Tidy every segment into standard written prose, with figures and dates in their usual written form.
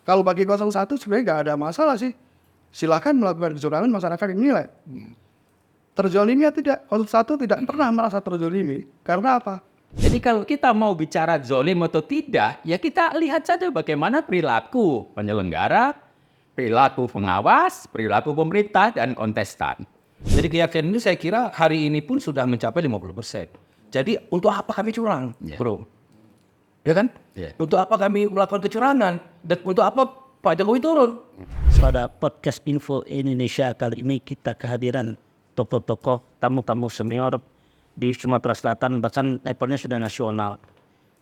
Kalau bagi 01 sebenarnya nggak ada masalah sih. Silakan melakukan kecurangan, masyarakat yang nilai. Terzolimi atau tidak? 01 tidak pernah merasa terzolimi. Karena apa? Jadi kalau kita mau bicara zolim atau tidak, ya kita lihat saja bagaimana perilaku penyelenggara, perilaku pengawas, perilaku pemerintah, dan kontestan. Jadi keyakinan ini saya kira hari ini pun sudah mencapai 50%. Jadi untuk apa kami curang, bro? Ya kan? Untuk apa kami melakukan kecurangan? Dan untuk apa Pak Jokowi turun? Pada podcast Info Indonesia kali ini kita kehadiran tokoh-tokoh, tamu-tamu senior di Sumatera Selatan, bahkan levelnya sudah nasional.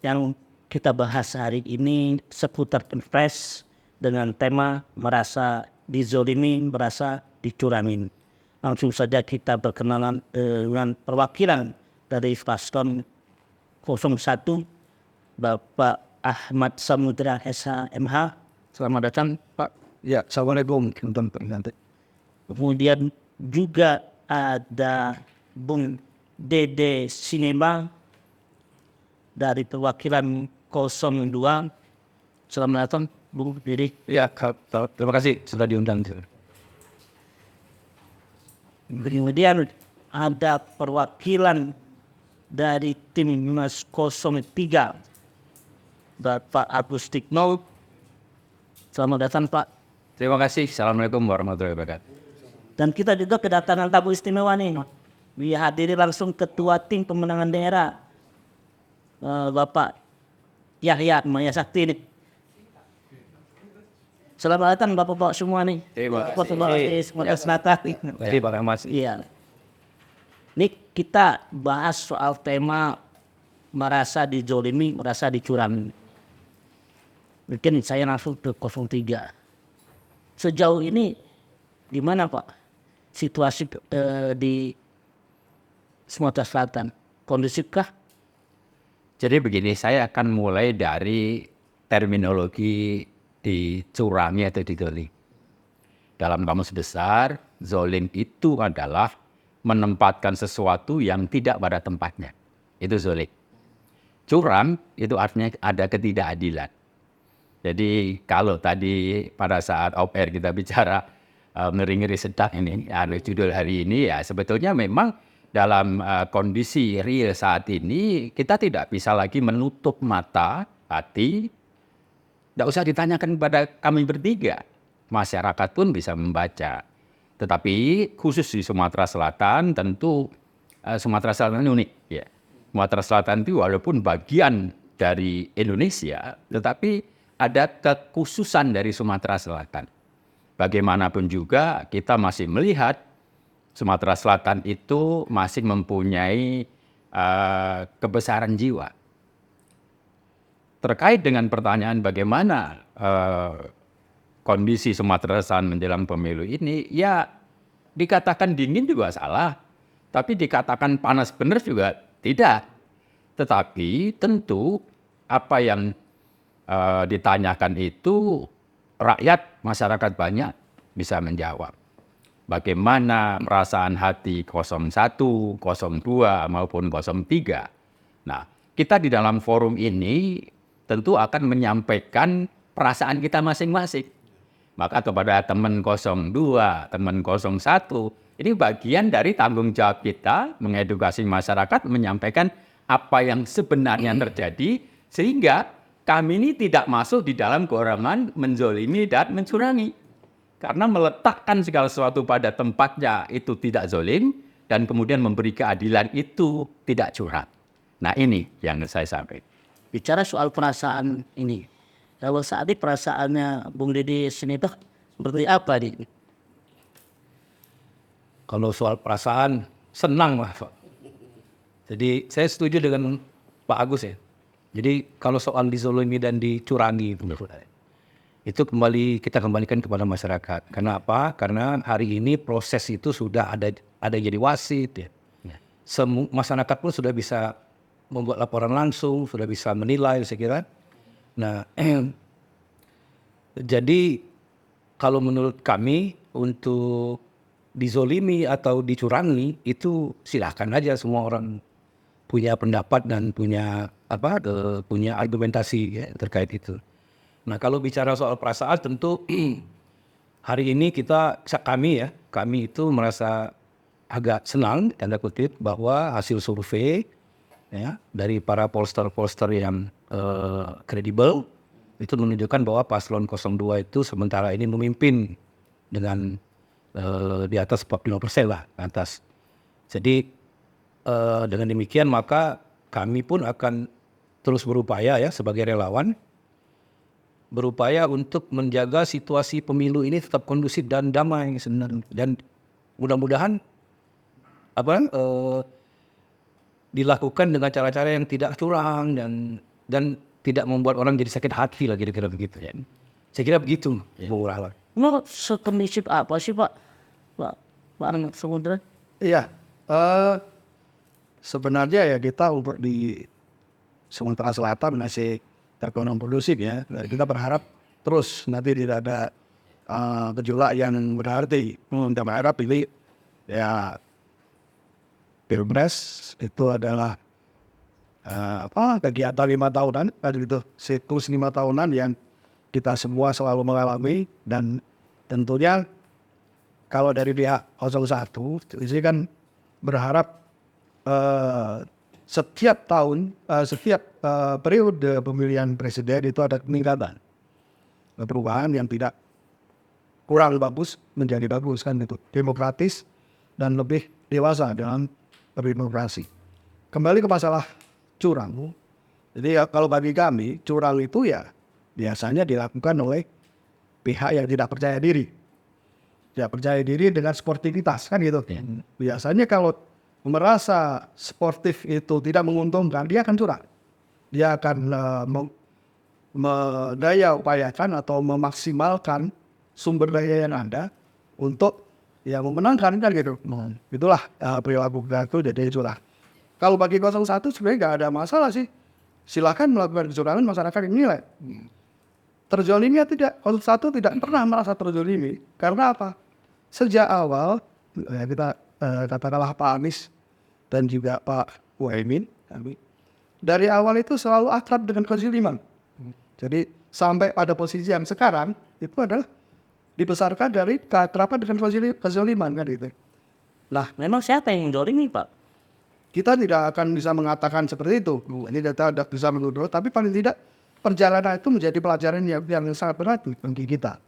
Yang kita bahas hari ini seputar pilpres dengan tema merasa dizolimi, merasa dicurangin. Langsung saja kita berkenalan dengan perwakilan dari paslon 01, Bapak Ahmad Samudra SH.MH. Selamat datang, Pak. Ya, assalamualaikum teman-teman. Kemudian juga ada Bung Dede Sinema dari perwakilan 02. Selamat datang, Bung Dede. Ya, terima kasih sudah diundang. Kemudian ada perwakilan dari tim Mas 03, Bapak Agus Tikno. Selamat datang, Pak. Terima kasih. Assalamualaikum warahmatullahi wabarakatuh. Dan kita juga kedatangan tamu istimewa nih. Dihadiri langsung Ketua Tim Pemenangan Daerah, Bapak Yahya Maya Sakti nih. Selamat datang Bapak-bapak semua nih. Terima kasih. Sumatera Selatan. Terima kasih, Mas. Iya. Ini kita bahas soal tema merasa dizolimi, merasa dicurangi. Mungkin saya langsung ke 03. Sejauh ini gimana Pak situasi di Sumatera Selatan? Kondusifkah? Jadi begini, saya akan mulai dari terminologi dicurangi atau dizolimi. Dalam kamus besar, zolim itu adalah menempatkan sesuatu yang tidak pada tempatnya. Itu zolim. Curang itu artinya ada ketidakadilan. Jadi kalau tadi pada saat off-air kita bicara ngeri-ngeri sedap ini, judul hari ini ya sebetulnya memang dalam kondisi real saat ini kita tidak bisa lagi menutup mata, hati. Tidak usah ditanyakan kepada kami bertiga. Masyarakat pun bisa membaca. Tetapi khusus di Sumatera Selatan tentu Sumatera Selatan unik. Ya. Sumatera Selatan itu walaupun bagian dari Indonesia, tetapi ada kekhususan dari Sumatera Selatan. Bagaimanapun juga kita masih melihat Sumatera Selatan itu masih mempunyai kebesaran jiwa. Terkait dengan pertanyaan bagaimana kondisi Sumatera Selatan menjelang pemilu ini, ya dikatakan dingin juga salah, tapi dikatakan panas benar juga tidak. Tetapi tentu apa yang ditanyakan itu rakyat, masyarakat banyak bisa menjawab. Bagaimana perasaan hati 01, 02 maupun 03. Nah, kita di dalam forum ini tentu akan menyampaikan perasaan kita masing-masing. Maka kepada teman 02, teman 01, ini bagian dari tanggung jawab kita mengedukasi masyarakat, menyampaikan apa yang sebenarnya terjadi, sehingga kami ini tidak masuk di dalam golongan menzolimi dan mencurangi. Karena meletakkan segala sesuatu pada tempatnya itu tidak zolim, dan kemudian memberi keadilan itu tidak curang. Nah ini yang saya sampaikan. Bicara soal perasaan ini, kalau saat ini perasaannya Bung Dede Sineta seperti apa nih? Kalau soal perasaan, senang Mas. Jadi saya setuju dengan Pak Agus ya. Jadi kalau soal dizolimi dan dicurangi itu kita kembalikan kepada masyarakat. Karena apa? Karena hari ini proses itu sudah ada jadi wasit ya. Masyarakat pun sudah bisa membuat laporan langsung, sudah bisa menilai saya kira. Nah, jadi kalau menurut kami untuk dizolimi atau dicurangi itu silakan aja, semua orang punya pendapat dan punya argumentasi ya, terkait itu. Nah, kalau bicara soal perasaan tentu hari ini kami itu merasa agak senang tanda kutip bahwa hasil survei ya dari para pollster yang kredibel itu menunjukkan bahwa paslon 02 itu sementara ini memimpin dengan di atas 45% lah ke atas. Jadi dengan demikian maka kami pun akan terus berupaya ya sebagai relawan berupaya untuk menjaga situasi pemilu ini tetap kondusif dan damai sebenarnya, dan mudah-mudahan dilakukan dengan cara-cara yang tidak curang dan tidak membuat orang jadi sakit hati lah kira-kira begitu ya. Saya kira begitu, Bung Rahlan. Emang sekondisif apa sih Pak? Pak Anak Samudra? Iya, sebenarnya ya kita untuk di Sumatera Selatan masih tergolong kondusif ya. Kita berharap terus nanti tidak ada gejolak yang berarti. Kita berharap ini ya Pilpres itu adalah kegiatan 5 tahunan, gitu, siklus 5 tahunan yang kita semua selalu mengalami, dan tentunya kalau dari pihak 01 ini kan berharap setiap tahun, setiap periode pemilihan presiden itu ada peningkatan, perubahan yang tidak kurang bagus menjadi bagus kan, itu demokratis dan lebih dewasa dalam berdemokrasi. Kembali ke masalah curang. Jadi ya, kalau bagi kami curang itu ya biasanya dilakukan oleh pihak yang tidak percaya diri. Tidak percaya diri dengan sportivitas kan gitu. Biasanya kalau merasa sportif itu tidak menguntungkan, dia akan curang. Dia akan mendaya upayakan atau memaksimalkan sumber daya yang ada untuk ya memenangkan kan gitu. Itulah perilaku kita itu jadi curang. Kalau bagi 01 sebenarnya nggak ada masalah sih. Silakan melakukan kecurangan, masyarakat yang menilai. Terzolimi tidak, 01 tidak pernah merasa terzolimi. Karena apa? Sejak awal ya kita katakanlah Pak Anies dan juga Pak Muhaimin, dari awal itu selalu akrab dengan kezaliman. Jadi sampai pada posisi yang sekarang itu adalah dibesarkan dari keakraban dengan kezaliman kan gitu. Nah, memang siapa yang zolimi Pak? Kita tidak akan bisa mengatakan seperti itu. Ini data tidak bisa menuduh, tapi paling tidak perjalanan itu menjadi pelajaran yang sangat berarti bagi kita.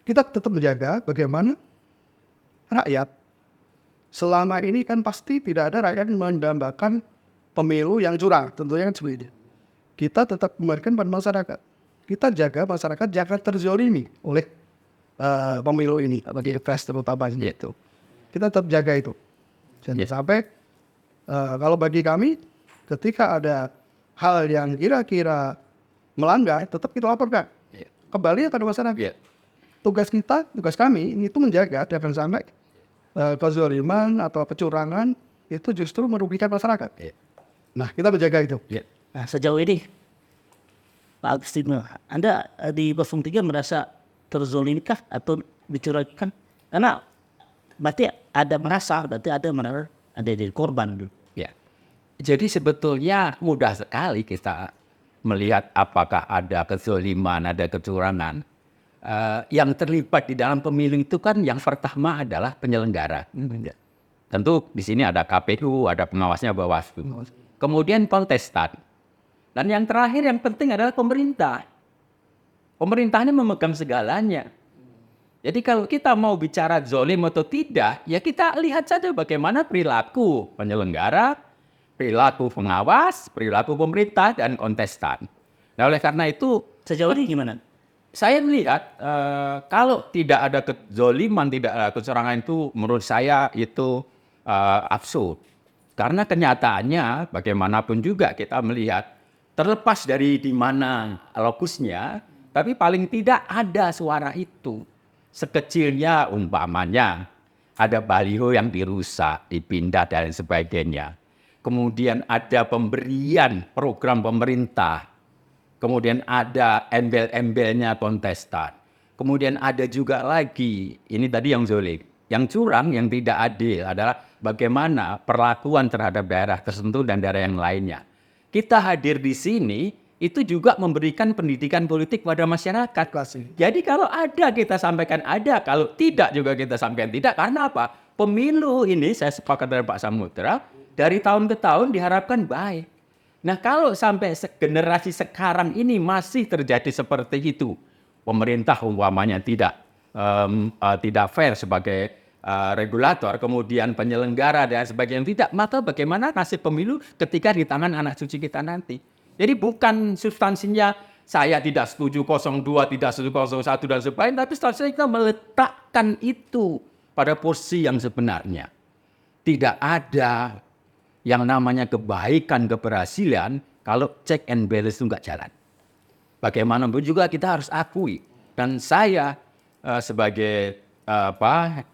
Kita tetap menjaga bagaimana rakyat selama ini kan pasti tidak ada rakyat yang mendambakan pemilu yang curang, tentunya kan seperti itu. Kita tetap memberikan pada masyarakat. Kita jaga masyarakat jangan terzolimi oleh pemilu ini, bagi Pilpres terutama itu. Kita tetap jaga itu. Jangan sampai kalau bagi kami ketika ada hal yang kira-kira melanggar, tetap kita laporkan kembali pada masyarakat. Tugas kami itu menjaga jangan sampai kezaliman atau kecurangan itu justru merugikan masyarakat. Nah, kita menjaga itu. Nah, sejauh ini Pak Agustinus, Anda di 03 merasa terzolinkah atau dicurangkan? Karena berarti ada merasa jadi korban dulu. Ya. Jadi sebetulnya mudah sekali kita melihat apakah ada kezaliman, ada kecurangan. Yang terlibat di dalam pemilu itu kan yang pertama adalah penyelenggara. Tentu di sini ada KPU, ada pengawasnya Bawaslu. Kemudian kontestan. Dan yang terakhir yang penting adalah pemerintah. Pemerintahnya memegang segalanya. Jadi kalau kita mau bicara zolim atau tidak, ya kita lihat saja bagaimana perilaku penyelenggara, perilaku pengawas, perilaku pemerintah, dan kontestan. Nah, oleh karena itu, Sejauh ini gimana? saya melihat kalau tidak ada kezoliman, tidak ada kecurangan itu menurut saya itu absurd. Karena kenyataannya bagaimanapun juga kita melihat terlepas dari di mana lokusnya, tapi paling tidak ada suara itu. Sekecilnya umpamanya ada baliho yang dirusak, dipindah dan sebagainya. Kemudian ada pemberian program pemerintah. Kemudian ada embel-embelnya kontestan. Kemudian ada juga lagi, ini tadi yang zolim. Yang curang, yang tidak adil adalah bagaimana perlakuan terhadap daerah tertentu dan daerah yang lainnya. Kita hadir di sini itu juga memberikan pendidikan politik pada masyarakat. Klasik. Jadi kalau ada kita sampaikan ada, kalau tidak juga kita sampaikan tidak. Karena apa? Pemilu ini saya sepakat dengan Pak Samudra, dari tahun ke tahun diharapkan baik. Nah kalau sampai generasi sekarang ini masih terjadi seperti itu, pemerintah umpamanya tidak fair sebagai regulator, kemudian penyelenggara dan sebagainya tidak, maka bagaimana nasib pemilu ketika di tangan anak cucu kita nanti? Jadi bukan substansinya saya tidak setuju 02, tidak setuju 01 dan sebagainya, tapi substansinya kita meletakkan itu pada posisi yang sebenarnya. Tidak ada yang namanya kebaikan, keberhasilan kalau check and balance itu nggak jalan. Bagaimanapun juga kita harus akui, dan saya sebagai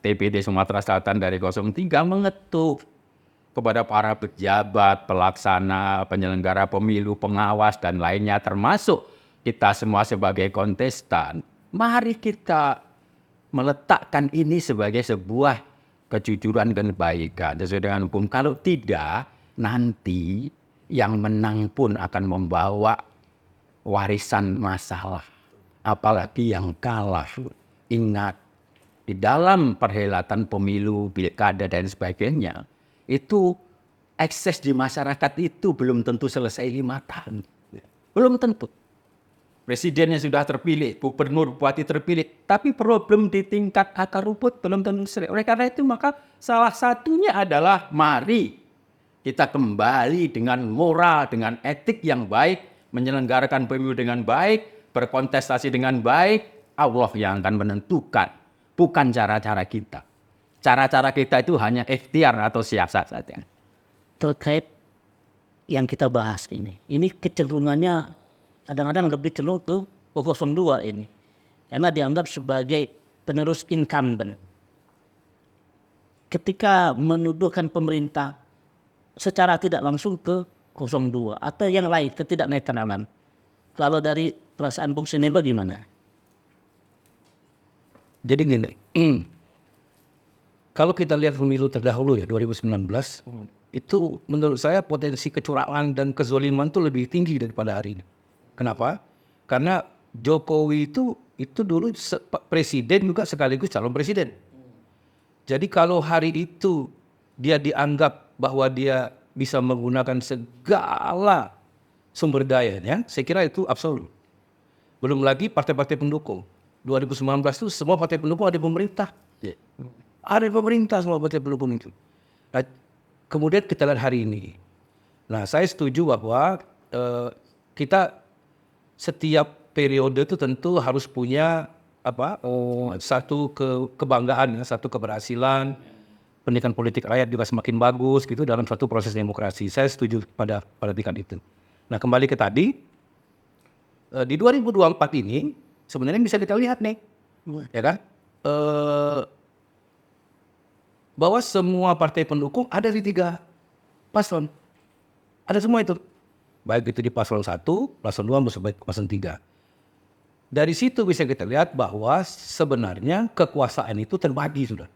TPD Sumatera Selatan dari 03 mengetuk kepada para pejabat, pelaksana, penyelenggara pemilu, pengawas, dan lainnya, termasuk kita semua sebagai kontestan. Mari kita meletakkan ini sebagai sebuah kejujuran dan kebaikan sesuai dengan hukum. Kalau tidak, nanti yang menang pun akan membawa warisan masalah. Apalagi yang kalah. Ingat, di dalam perhelatan pemilu, pilkada, dan sebagainya, itu ekses di masyarakat itu belum tentu selesai 5 tahun. Belum tentu. Presidennya sudah terpilih, gubernur, bupati terpilih, tapi problem di tingkat akar rumput belum tentu selesai. Oleh karena itu maka salah satunya adalah mari kita kembali dengan moral, dengan etik yang baik, menyelenggarakan pemilu dengan baik, berkontestasi dengan baik. Allah yang akan menentukan, bukan cara-cara kita. Cara-cara kita itu hanya ikhtiar atau siasat saja. Terkait yang kita bahas ini kecenderungannya kadang-kadang lebih cenderung ke 02 ini. Karena dianggap sebagai penerus incumbent. Ketika menuduhkan pemerintah secara tidak langsung ke 02 atau yang lain, ketidaknetralan. Kalau dari perasaan Bung Sene bagaimana? Jadi gini, kalau kita lihat pemilu terdahulu ya 2019, itu menurut saya potensi kecurangan dan kezoliman itu lebih tinggi daripada hari ini. Kenapa? Karena Jokowi itu dulu presiden juga sekaligus calon presiden. Jadi kalau hari itu dia dianggap bahwa dia bisa menggunakan segala sumber dayanya, saya kira itu absolut. Belum lagi partai-partai pendukung. 2019 itu semua partai pendukung ada di pemerintah. Ada di pemerintah semua partai pendukung itu. Nah, kemudian kita lihat hari ini. Nah, saya setuju bahwa kita setiap periode itu tentu harus punya satu kebanggaan, satu keberhasilan. Pendidikan politik rakyat juga semakin bagus gitu dalam suatu proses demokrasi. Saya setuju pada tingkat itu. Nah, kembali ke tadi, di 2024 ini sebenarnya bisa kita lihat nih, ya kan, bahwa semua partai pendukung ada di 3 paslon, ada semua itu, baik itu di paslon 1, paslon 2, maupun paslon 3. Dari situ bisa kita lihat bahwa sebenarnya kekuasaan itu terbagi sudah.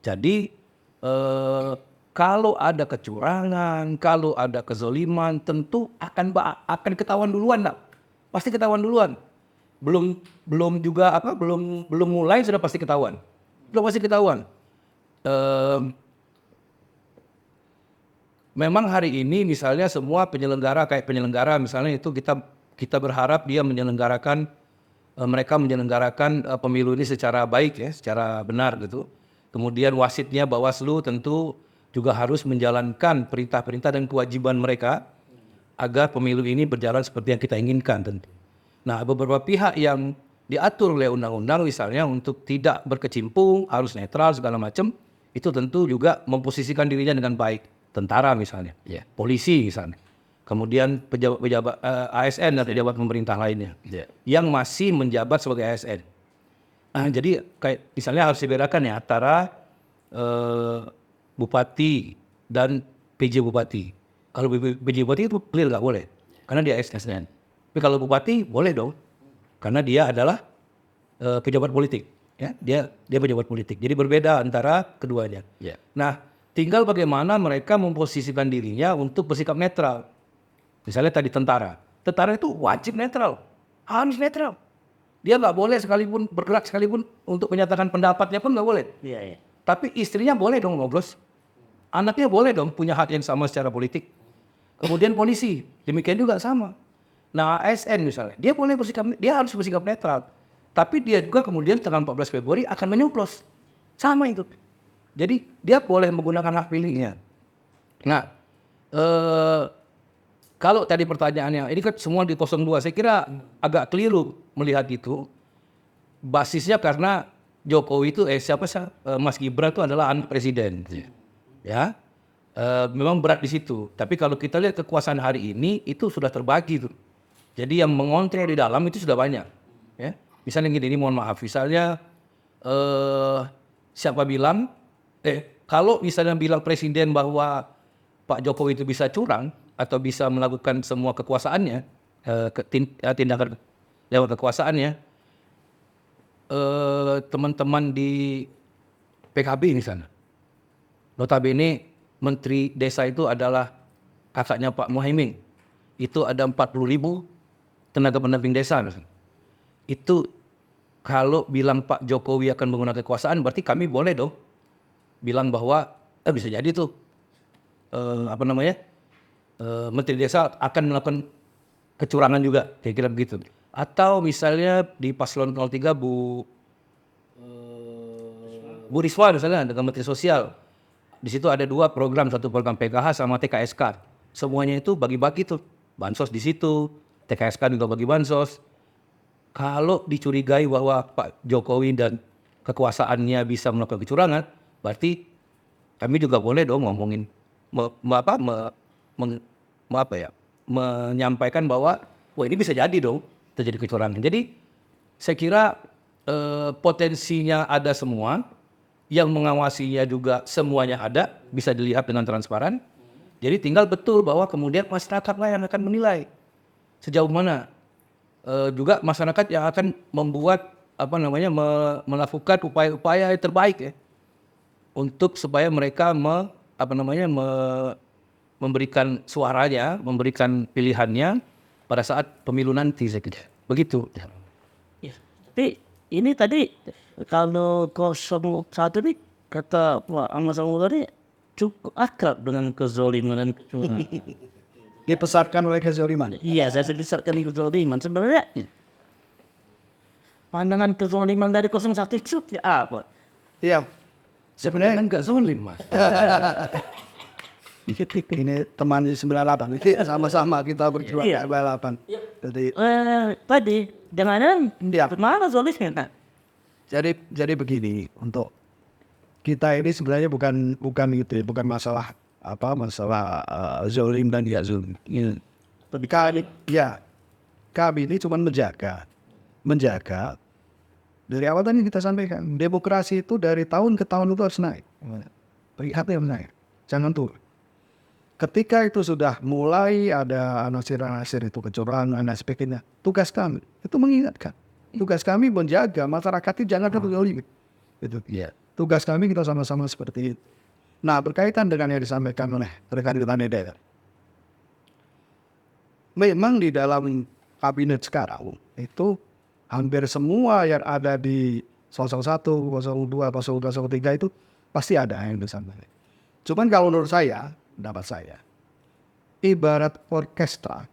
Jadi kalau ada kecurangan, kalau ada kezoliman, tentu akan ketahuan duluan, pasti ketahuan duluan. Belum mulai sudah pasti ketahuan. Memang hari ini misalnya semua penyelenggara misalnya itu kita berharap dia menyelenggarakan mereka menyelenggarakan pemilu ini secara baik ya, secara benar gitu. Kemudian wasitnya Bawaslu tentu juga harus menjalankan perintah-perintah dan kewajiban mereka agar pemilu ini berjalan seperti yang kita inginkan tentu. Nah, beberapa pihak yang diatur oleh undang-undang misalnya untuk tidak berkecimpung, harus netral segala macam, itu tentu juga memposisikan dirinya dengan baik. Tentara misalnya, polisi misalnya. Kemudian pejabat ASN dan pejabat pemerintah lainnya yang masih menjabat sebagai ASN. Jadi kayak misalnya harus dibedakan ya antara bupati dan PJ bupati. Kalau PJ bupati itu clear nggak boleh karena dia ASN. Tapi kalau bupati boleh dong, karena dia adalah pejabat politik, ya dia pejabat politik. Jadi berbeda antara keduanya. Nah, tinggal bagaimana mereka memposisikan dirinya untuk bersikap netral. Misalnya tadi tentara, tentara itu wajib netral, harus netral. Dia nggak boleh sekalipun bergerak sekalipun untuk menyatakan pendapatnya pun nggak boleh. Iya, iya. Tapi istrinya boleh dong ngoblos, anaknya boleh dong punya hak yang sama secara politik. Kemudian polisi, demikian juga sama. Nah ASN misalnya, dia boleh bersikap, dia harus bersikap netral. Tapi dia juga kemudian tanggal 14 Februari akan menyoblos, sama itu. Jadi dia boleh menggunakan hak pilihnya. Nah, kalau tadi pertanyaannya, ini kan semua di 02, saya kira agak keliru melihat itu. Basisnya karena Jokowi itu, Mas Gibran itu adalah anak presiden, ya. Memang berat di situ. Tapi kalau kita lihat kekuasaan hari ini itu sudah terbagi tuh. Jadi yang mengontrol di dalam itu sudah banyak, ya. Misalnya gini, ini mohon maaf, misalnya siapa bilang, kalau misalnya bilang presiden bahwa Pak Jokowi itu bisa curang atau bisa melakukan semua kekuasaannya, tindakan lewat kekuasaannya, teman-teman di PKB misalnya, notabene Menteri Desa itu adalah kakaknya Pak Muhaimin, itu ada 40.000 tenaga pendamping desa misalnya. Itu kalau bilang Pak Jokowi akan menggunakan kekuasaan, berarti kami boleh dong bilang bahwa bisa jadi tuh Menteri Desa akan melakukan kecurangan juga, kira-kira begitu. Atau misalnya di paslon 03 Bu Risma misalnya dengan Menteri Sosial, di situ ada 2 program, satu program PKH sama TKSK. Semuanya itu bagi-bagi tuh, bansos di situ, TKSK juga bagi bansos. Kalau dicurigai bahwa Pak Jokowi dan kekuasaannya bisa melakukan kecurangan, berarti kami juga boleh dong ngomongin, menyampaikan bahwa wah ini bisa jadi dong terjadi kecurangan. Jadi saya kira potensinya ada semua, yang mengawasinya juga semuanya ada, bisa dilihat dengan transparan. Jadi tinggal betul bahwa kemudian masyarakatlah yang akan menilai sejauh mana. Juga masyarakat yang akan membuat melakukan upaya-upaya yang terbaik ya, untuk supaya mereka memberikan suaranya, memberikan pilihannya pada saat pemilu nanti, saya kira. Begitu. Ya, tapi ini tadi kalau 01 ini kata Pak Ahmad Samudra ini cukup akrab dengan kezoliman dan kecurangan. Dibesarkan oleh kezaliman. Iya, saya dibesarkan di kezoliman. Sebenarnya pandangan kezoliman dari 01 itu apa? Iya. Sebenarnya Kan nggak zolim, Mas. ini teman di 98, ini sama-sama kita berjuang di Iya. 98. Jadi Tadi jangan Iya. mana zolimnya? jadi begini, untuk kita ini sebenarnya bukan gitu, bukan masalah zolim dan tidak zolim. Kami ini cuma menjaga dari awal tadi kita sampaikan, demokrasi itu dari tahun ke tahun itu harus naik, peringkatnya harus naik, jangan turun. Ketika itu sudah mulai ada anasir-anasir itu kecurangan dan sebagainya, tugas kami itu mengingatkan. Tugas kami menjaga masyarakat itu jangan terzolimi. Gitu. Iya. Tugas kami kita sama-sama seperti itu. Nah, berkaitan dengan yang disampaikan oleh rekan daerah. Memang di dalam kabinet sekarang itu hampir semua yang ada di 01, 02, 03 itu pasti ada yang disampaikan. Cuman kalau menurut saya, pendapat saya, ibarat orkestra,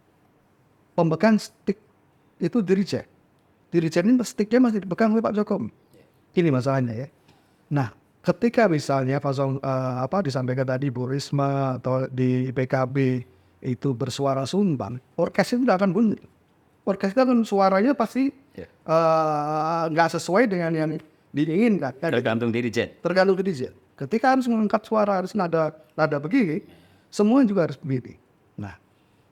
pemegang stick itu dirjen. Dirjen ini sticknya masih dipegang oleh Pak Jokowi. Ini masalahnya ya. Nah, ketika misalnya disampaikan tadi Bu Risma atau di PKB itu bersuara sumbang, orkes itu tidak akan bunyi. Orkes itu kan suaranya pasti nggak sesuai dengan yang diinginkan. Tergantung dirijen. Tergantung dirijen. Ketika harus mengangkat suara, harus nada begini, semua juga harus begini. Nah,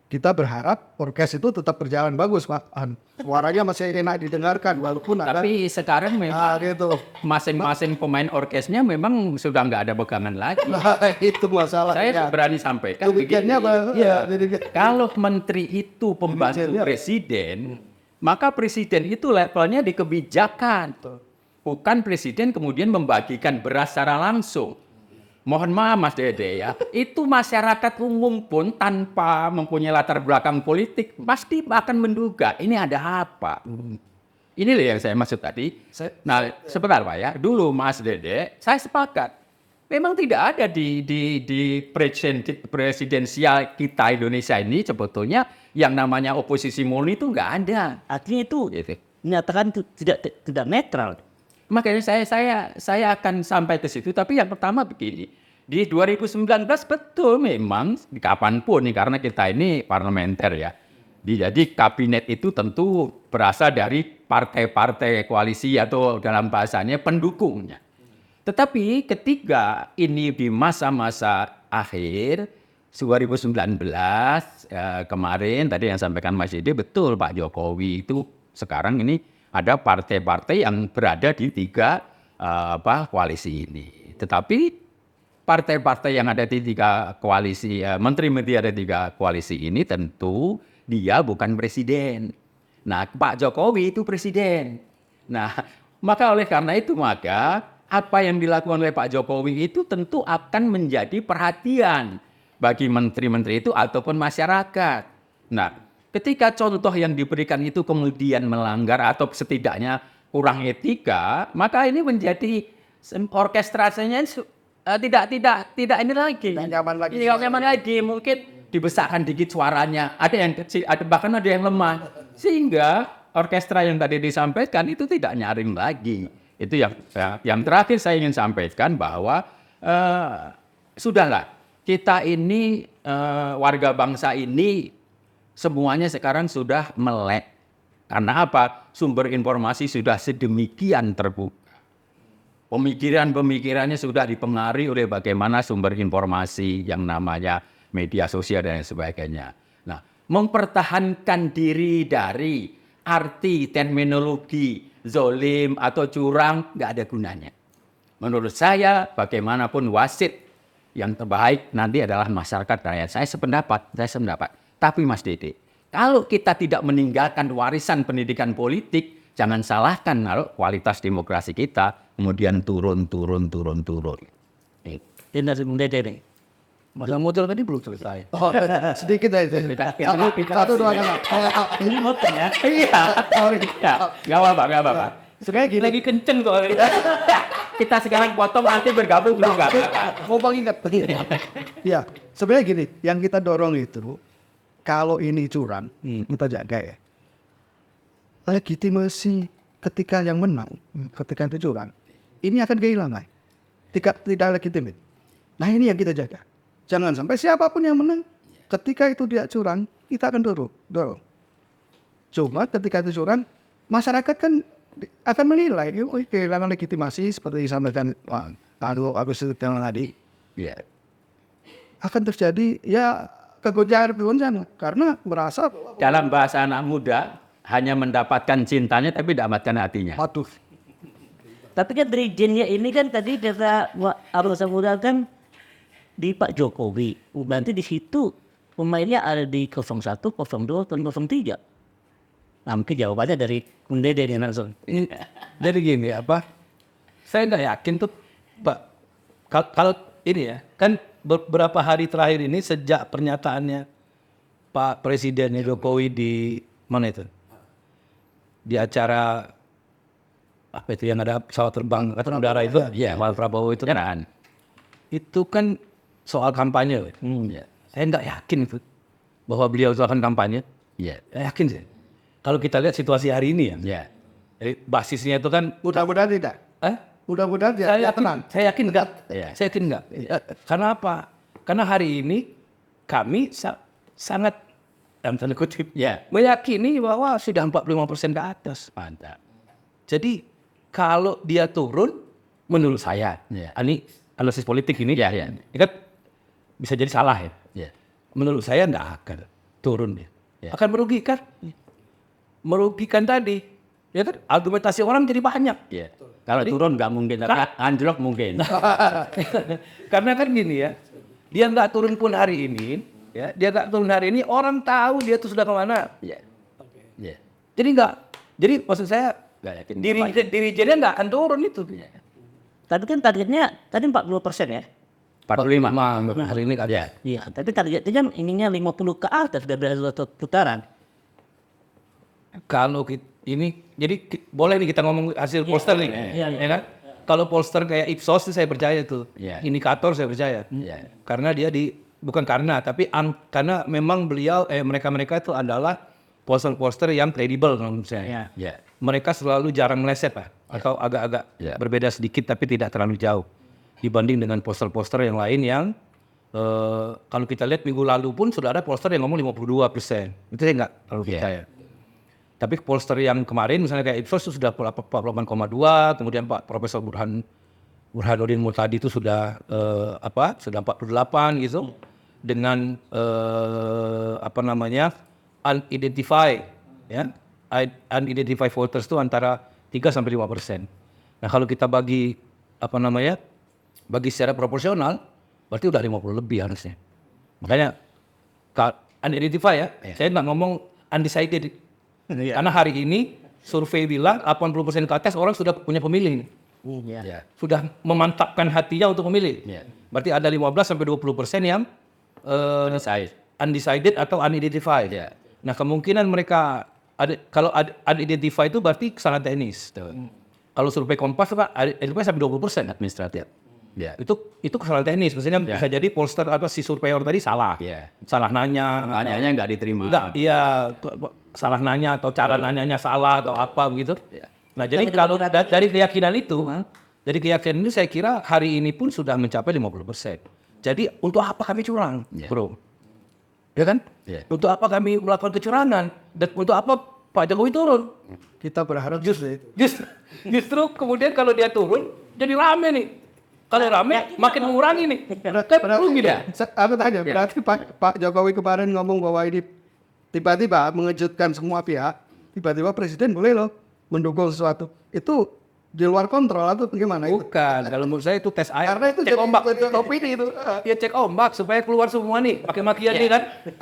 kita berharap orkes itu tetap berjalan bagus, Pak. Suaranya masih enak didengarkan walaupun ada. Tapi sekarang memang gitu. masing-masing pemain orkesnya memang sudah nggak ada pegangan lagi. Nah, itu masalah. Saya berani sampaikan Weekendnya begini. Pak. Kalau menteri itu pembantu presiden, maka presiden itu levelnya di kebijakan. Bukan presiden kemudian membagikan beras secara langsung. mohon maaf Mas Dede ya, itu masyarakat umum pun tanpa mempunyai latar belakang politik pasti akan menduga ini ada apa. Ini loh yang saya maksud tadi. Nah, sebentar Pak ya. Dulu Mas Dede, saya sepakat. Memang tidak ada di presidensial kita Indonesia ini sebetulnya yang namanya oposisi murni itu nggak ada. Artinya itu Gitu. menyatakan itu tidak netral. Makanya saya akan sampai ke situ. Tapi yang pertama begini, di 2019 betul memang kapanpun nih karena kita ini parlementer ya. Jadi kabinet itu tentu berasal dari partai-partai koalisi atau dalam bahasanya pendukungnya. Tetapi ketika ini di masa-masa akhir 2019 kemarin tadi yang sampaikan Mas Yedi betul Pak Jokowi itu sekarang ini ada partai-partai yang berada di tiga koalisi ini. Tetapi partai-partai yang ada di tiga koalisi, menteri-menteri ada di tiga koalisi ini tentu dia bukan presiden. Nah, Pak Jokowi itu presiden. Nah, maka oleh karena itu maka apa yang dilakukan oleh Pak Jokowi itu tentu akan menjadi perhatian bagi menteri-menteri itu ataupun masyarakat. Nah, ketika contoh yang diberikan itu kemudian melanggar atau setidaknya kurang etika, maka ini menjadi orkestrasinya tidak ini lagi. Tidak nyaman lagi. Tidak nyaman lagi. Mungkin dibesarkan dikit suaranya. Ada yang kecil, bahkan ada yang lemah. Sehingga orkestra yang tadi disampaikan itu tidak nyaring lagi. Itu yang terakhir saya ingin sampaikan bahwa sudahlah kita ini warga bangsa ini semuanya sekarang sudah melek. Karena apa? Sumber informasi sudah sedemikian terbuka. Pemikirannya sudah dipengaruhi oleh bagaimana sumber informasi yang namanya media sosial dan sebagainya. Nah, mempertahankan diri dari arti terminologi zolim atau curang nggak ada gunanya. Menurut saya, bagaimanapun wasit yang terbaik nanti adalah masyarakat rakyat. Saya sependapat. Tapi Mas Dede, kalau kita tidak meninggalkan warisan pendidikan politik, jangan salahkan kalau kualitas demokrasi kita kemudian turun. Ini dari Bung Dede nih. Masalah modal tadi belum selesai. Oh, sedikit aja. Satu dua kata. Ini motor ya. Iya, nggak apa-apa. Sebenarnya gini. Lagi kenceng kok. Kita sekarang potong nanti bergabung belum nggak apa-apa. Mau ingat begini. Ya, sebenarnya gini. Yang kita dorong itu, kalau ini curang, kita jaga ya. Legitimasi ketika yang menang, ketika itu curang, ini akan kehilangan. Tidak legitimit. Nah ini yang kita jaga. Jangan sampai siapapun yang menang, ketika itu dia curang, kita akan dorong. Cuma ketika itu curang, masyarakat kan akan menilai, kehilangan legitimasi seperti disampaikan Pak Agus tadi. Iya. Akan terjadi ya kegoncangan karena merasa Dalam bahasa anak muda, hanya mendapatkan cintanya tapi tidak mendapatkan hatinya. waduh. Tapi kan dirijennya ini kan tadi kata Abang Samuel kan di Pak Jokowi. Berarti di situ pemainnya ada di 01, 02, dan 03. Nah mungkin jawabannya dari Bung Dede nih langsung. Jadi gini saya nggak yakin tuh Pak. Kalau ini ya, kan beberapa hari terakhir ini sejak pernyataannya Pak Presiden Jokowi di mana itu? Di acara apa itu yang ada pesawat terbang angkatan udara itu? Iya, Pak Prabowo itu Kan? itu kan soal kampanye. Ya. Saya nggak yakin itu bahwa beliau itu akan kampanye. Iya. Saya yakin sih. Kalau kita lihat situasi hari ini ya, Iya. jadi basisnya itu kan, Mudah-mudahan tidak. Mudah-mudahan saya ya yakin, tenang. saya yakin enggak. Iya. Saya yakin enggak. Karena apa? Karena hari ini kami sangat dalam tanda kutip Iya. meyakini bahwa sudah 45% ke atas. Mantap. Jadi kalau dia turun, menurut saya, Iya. ini analisis politik ini, Iya, iya. ini kan bisa jadi salah ya. Iya. Menurut saya enggak akan turun dia. Iya. Akan merugikan. Merugikan tadi. Ya kan? Argumentasi orang jadi banyak. Iya. Kalau turun nggak mungkin, tapi anjlok mungkin. Karena kan gini ya, dia nggak turun pun hari ini, ya, dia nggak turun hari ini, orang tahu dia tuh sudah kemana. Iya. Iya. Jadi maksud saya Nggak yakin. diri jadinya nggak akan turun itu. Tadi kan targetnya tadi 40% ya. 45. Hari ini kan. Ya. Iya, tapi targetnya kan ininya 50 ke atas dari satu putaran. Kalau ini jadi boleh nih kita ngomong hasil pollster nih, Iya. ya kan? Kalau pollster kayak Ipsos itu saya percaya tuh, Iya. indikator saya percaya, Iya. karena dia bukan karena, tapi karena memang beliau mereka itu adalah pollster yang kredibel menurut saya. Ya. Mereka selalu jarang meleset Pak, atau agak-agak Ya. berbeda sedikit tapi tidak terlalu jauh dibanding dengan pollster yang lain yang kalau kita lihat minggu lalu pun sudah ada pollster yang ngomong 52%, itu saya nggak terlalu Iya. percaya. Tapi pollster yang kemarin misalnya kayak Ipsos itu sudah 48,2, kemudian Pak Profesor Burhanuddin Muhtadi itu sudah sudah 48 gitu, dengan unidentified ya, unidentified voters itu antara 3-5%. Nah kalau kita bagi secara proporsional, berarti udah 50 lebih harusnya. Makanya unidentified ya, saya nggak ngomong undecided. Karena hari ini survei bilang 80% ke atas orang sudah punya pemilih. Iya. Ya. Sudah memantapkan hatinya untuk memilih. Ya. Berarti ada 15-20% yang undecided atau unidentified. Ya. Nah kemungkinan mereka kalau unidentified itu berarti kesalahan teknis. Kalau survei Kompas itu kan identify sampai 20%. Administratif. Ya. Itu kesalahan teknis. Maksudnya bisa jadi pollster atau si surveyor tadi salah. Ya. Salah nanya. Pertanyaannya nggak diterima. Enggak, iya salah nanya atau cara nanyanya salah atau apa begitu. Ya. Nah, jadi kalau dari keyakinan itu, saya kira hari ini pun sudah mencapai 50%. Jadi untuk apa kami curang, Ya. Bro? Ya kan? Ya. Untuk apa kami melakukan kecurangan? Dan untuk apa Pak Jokowi turun? Kita berharap justru itu. Justru kemudian kalau dia turun, jadi rame nih. Kalau rame, makin mengurangi nih. Berarti Ya. aku tanya, berarti Pak Jokowi kemarin ngomong bahwa ini tiba-tiba mengejutkan semua pihak, tiba-tiba presiden boleh loh mendukung sesuatu. Itu di luar kontrol atau bagaimana itu? Bukan, kalau menurut saya itu tes air. Karena itu cek jadi ombak. opini itu. Dia cek ombak supaya keluar semua nih, pakai makian nih kan.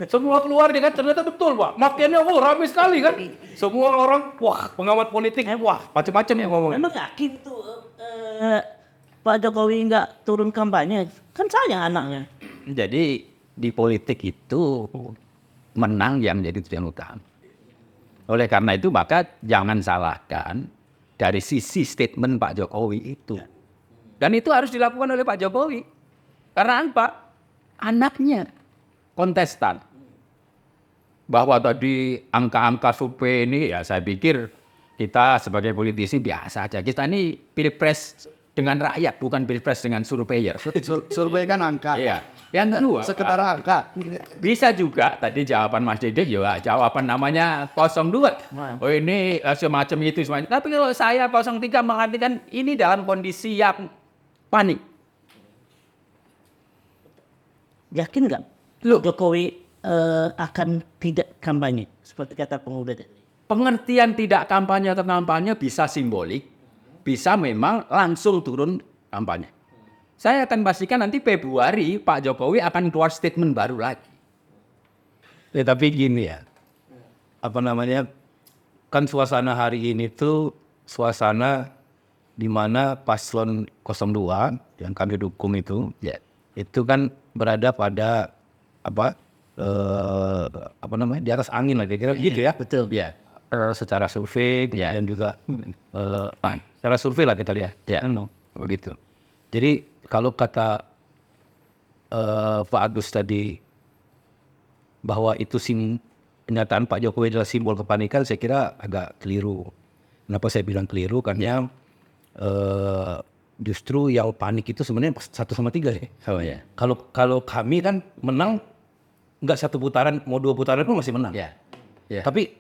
Semua keluar nih kan, ternyata betul Pak. Makiannya ramai sekali kan. Semua orang, wah pengamat politik, wah macam-macam yang ngomong. Memang yakin tuh Pak Jokowi nggak turun kampanye? Kan sayang anaknya. Jadi di politik itu menang yang menjadi tujuan utama. Oleh karena itu maka jangan salahkan dari sisi statement Pak Jokowi itu. Dan itu harus dilakukan oleh Pak Jokowi. Karena apa? Anaknya kontestan. Bahwa tadi angka-angka survei ini ya saya pikir kita sebagai politisi biasa aja. Kita ini pilpres dengan rakyat, bukan pilpres dengan surveyor. Survei kan angka. Iya. Yang kedua, Sekitar angka. bisa juga tadi jawaban Mas Dede ya jawaban namanya 02. Oh ini semacam itu semacam. Tapi kalau saya 03 mengartikan ini dalam kondisi yang panik. Yakin nggak Jokowi akan tidak kampanye seperti kata pemuda tadi? Pengertian tidak kampanye atau kampanye bisa simbolik, bisa memang langsung turun kampanye. Saya akan pastikan nanti Februari Pak Jokowi akan keluar statement baru lagi. Ya, tapi gini ya, kan suasana hari ini tuh suasana di mana paslon 02 yang kami dukung itu, itu kan berada pada di atas angin lah, kira-kira gitu ya. Betul. Ya. Secara survei dan juga secara survei lah kita lihat. Ya. Begitu. Jadi kalau kata Pak Agus tadi bahwa itu pernyataan Pak Jokowi adalah simbol kepanikan, saya kira agak keliru. Kenapa saya bilang keliru? Karena justru yang panik itu sebenarnya 1/3 ya. Oh ya. Kalau kami kan menang nggak 1 putaran, mau 2 putaran pun masih menang. Ya. Ya. Tapi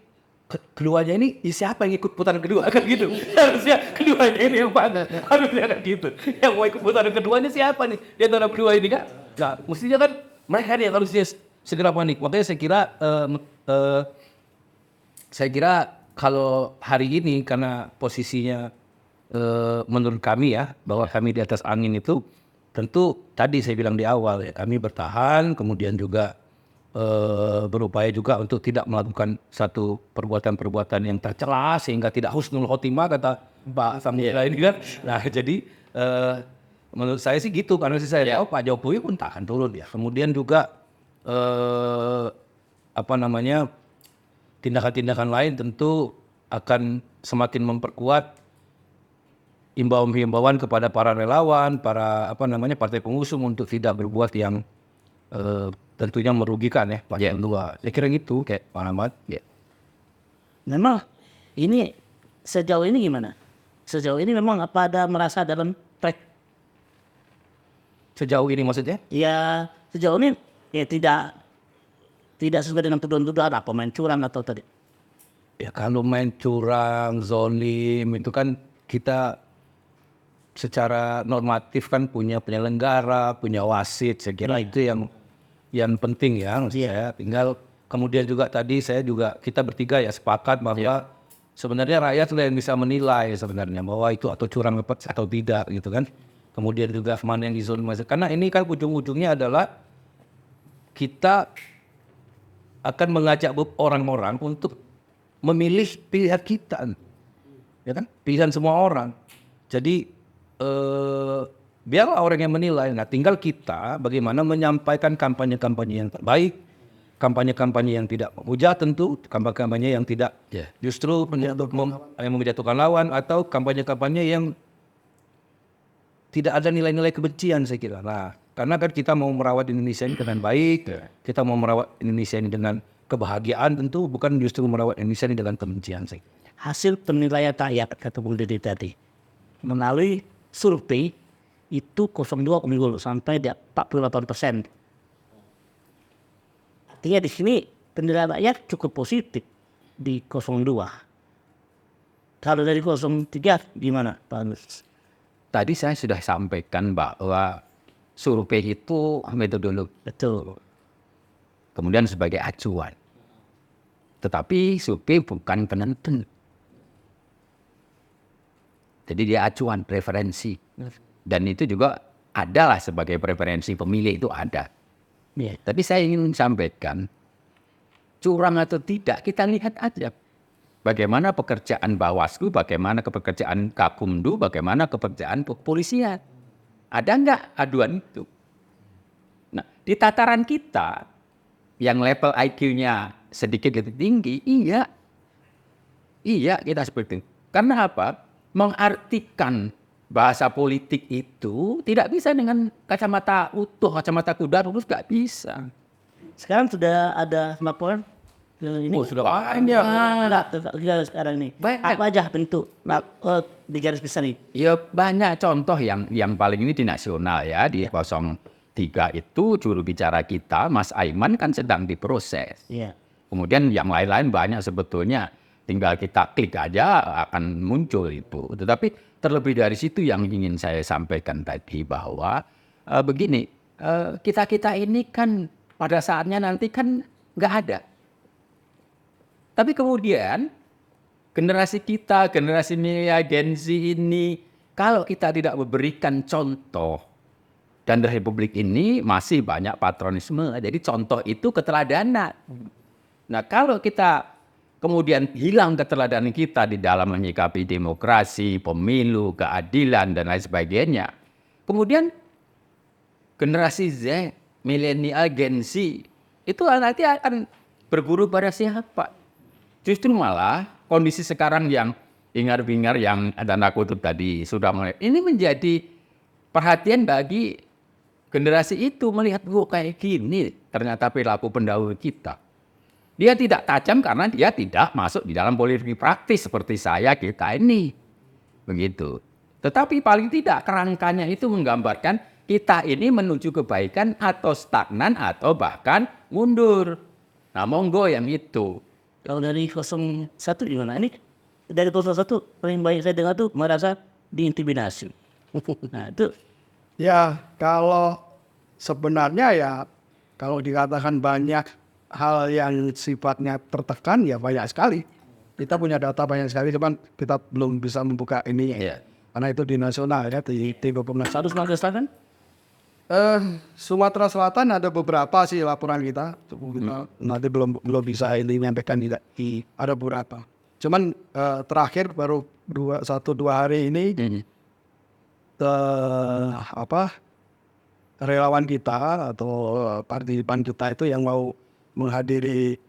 keduanya ini siapa yang ikut putaran kedua kan gitu. Harusnya keduanya ini yang panas. Harusnya kan gitu. Yang mau ikut putaran keduanya siapa nih? Di antara berdua ini kan? Nah, mestinya kan mereka nih yang harusnya segera panik. Makanya saya kira kalau hari ini karena posisinya menurut kami ya, bahwa kami di atas angin itu, tentu tadi saya bilang di awal ya, kami bertahan, kemudian juga berupaya juga untuk tidak melakukan satu perbuatan-perbuatan yang tercela sehingga tidak husnul khotimah kata Pak Samudra ini kan. Nah jadi menurut saya sih gitu, karena saya tahu Pak Jokowi pun tak akan turun ya. Kemudian juga tindakan-tindakan lain tentu akan semakin memperkuat himbauan-himbauan kepada para relawan, para partai pengusung untuk tidak berbuat yang tentunya merugikan ya Pak Jokowi. Saya kira gitu kayak Pak Ahmad. Ya. Memang ini sejauh ini gimana? Sejauh ini memang apa ada merasa dalam track? Sejauh ini maksudnya? Ya sejauh ini ya tidak sesuai dengan tuduhan-tuduhan apa main curang atau tadi. Ya kalau main curang, zolim itu kan kita secara normatif kan punya penyelenggara, punya wasit. Saya kira itu yang penting ya. Saya tinggal kemudian juga tadi kita bertiga ya sepakat bahwa sebenarnya rakyat yang bisa menilai sebenarnya bahwa itu atau curang atau tidak gitu kan. Kemudian juga mana yang dizolimasi. Karena ini kan ujung-ujungnya adalah kita akan mengajak orang-orang untuk memilih pilihan kita, ya kan? Pilihan semua orang. Jadi biarlah orang yang menilai. Nah, tinggal kita bagaimana menyampaikan kampanye-kampanye yang terbaik, kampanye-kampanye yang tidak memuja tentu, kampanye-kampanye yang tidak justru menjatuhkan lawan, atau kampanye-kampanye yang tidak ada nilai-nilai kebencian saya kira. Nah, karena kan kita mau merawat Indonesia ini dengan baik, kita mau merawat Indonesia ini dengan kebahagiaan tentu, bukan justru merawat Indonesia ini dengan kebencian saya. Hasil penilaian rakyat kata Bung Dede tadi melalui survei itu 02 unggul sampai di 48%. Artinya di sini penilaian rakyat cukup positif di 02. Kalau dari 03 gimana Pak Agus? Tadi saya sudah sampaikan bahwa survei itu metodologi. Betul. Kemudian sebagai acuan. Tetapi survei bukan penentu. Jadi dia acuan, preferensi. Dan itu juga adalah sebagai preferensi pemilih itu ada. Yeah. Tapi saya ingin sampaikan, curang atau tidak, kita lihat aja. Bagaimana pekerjaan Bawaslu, bagaimana pekerjaan Gakumdu, bagaimana pekerjaan kepolisian. Ada nggak aduan itu? Nah, di tataran kita, yang level IQ-nya sedikit lebih tinggi, iya kita seperti itu. Karena apa? Mengartikan bahasa politik itu tidak bisa dengan kacamata utuh, kacamata kuda, terus nggak bisa. Sekarang sudah ada laporan ini. Sudah banyak. Sekarang ini. Banyak. Apa aja bentuk di garis besar ini? Ya banyak contoh yang paling ini di nasional ya, di 03 itu juru bicara kita, Mas Aiman kan sedang diproses. Iya. Kemudian yang lain-lain banyak sebetulnya, tinggal kita klik aja akan muncul itu. Tetapi terlebih dari situ yang ingin saya sampaikan tadi bahwa begini, kita ini kan pada saatnya nanti kan nggak ada. Tapi kemudian generasi kita, generasi milenial Gen Z ini, kalau kita tidak memberikan contoh, dan di Republik ini masih banyak patronisme, jadi contoh itu keteladanan. Nah kalau kita kemudian hilang keteladanan kita di dalam menyikapi demokrasi, pemilu, keadilan, dan lain sebagainya, kemudian generasi Z, milenial Gen Z, itu nanti akan berguru pada siapa? Justru malah kondisi sekarang yang hingar-bingar yang tanda kutip tadi sudah mulai, ini menjadi perhatian bagi generasi itu melihat, kayak gini ternyata perilaku pendahulu kita. Dia tidak tajam karena dia tidak masuk di dalam politik praktis seperti kita ini. Begitu. Tetapi paling tidak kerangkanya itu menggambarkan kita ini menuju kebaikan atau stagnan atau bahkan mundur. Nah monggo yang itu. Kalau dari 01 gimana? Ini dari 01 paling banyak saya dengar tuh merasa diintimidasi. Nah itu. Ya kalau sebenarnya ya kalau dikatakan banyak hal yang sifatnya tertekan ya banyak sekali. Kita punya data banyak sekali, cuman kita belum bisa membuka ini ya. Karena itu di nasional ya, di Komnas. Sumatera Selatan? Sumatera Selatan ada beberapa sih laporan kita. Nanti belum bisa ini menyampaikan tidak. Ada beberapa. Cuman terakhir baru 1-2 hari ini apa relawan kita atau partisipan kita itu yang mau menghadiri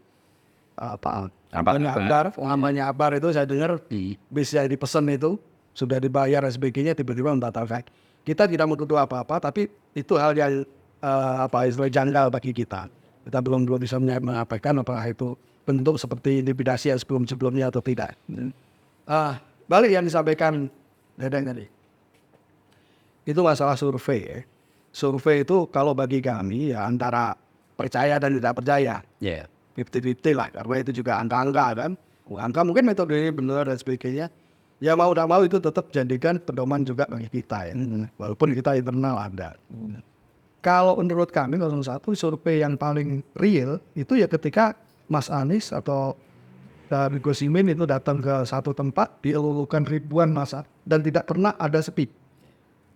namanya Akbar itu saya dengar bis yang dipesan itu sudah dibayar dan sebagainya tiba-tiba membatalkan. Kita tidak menuduh apa-apa, tapi itu hal yang istilah janggal bagi kita. Kita belum bisa menyampaikan apakah itu bentuk seperti intimidasi yang sebelum-sebelumnya atau tidak. Balik yang disampaikan Dedeng tadi. Itu masalah survei ya. Survei itu kalau bagi kami ya antara percaya dan tidak percaya. Yeah. 50-50 lah, karena itu juga angka-angka kan. Angka mungkin metodenya benar dan sebagainya. Ya mau tidak mau itu tetap jadikan pedoman juga bagi kita ya. Walaupun kita internal ada. Kalau menurut kami 01 survei yang paling real itu ya ketika Mas Anies atau dari Gus Imin itu datang ke satu tempat dielulukan ribuan massa dan tidak pernah ada sepi.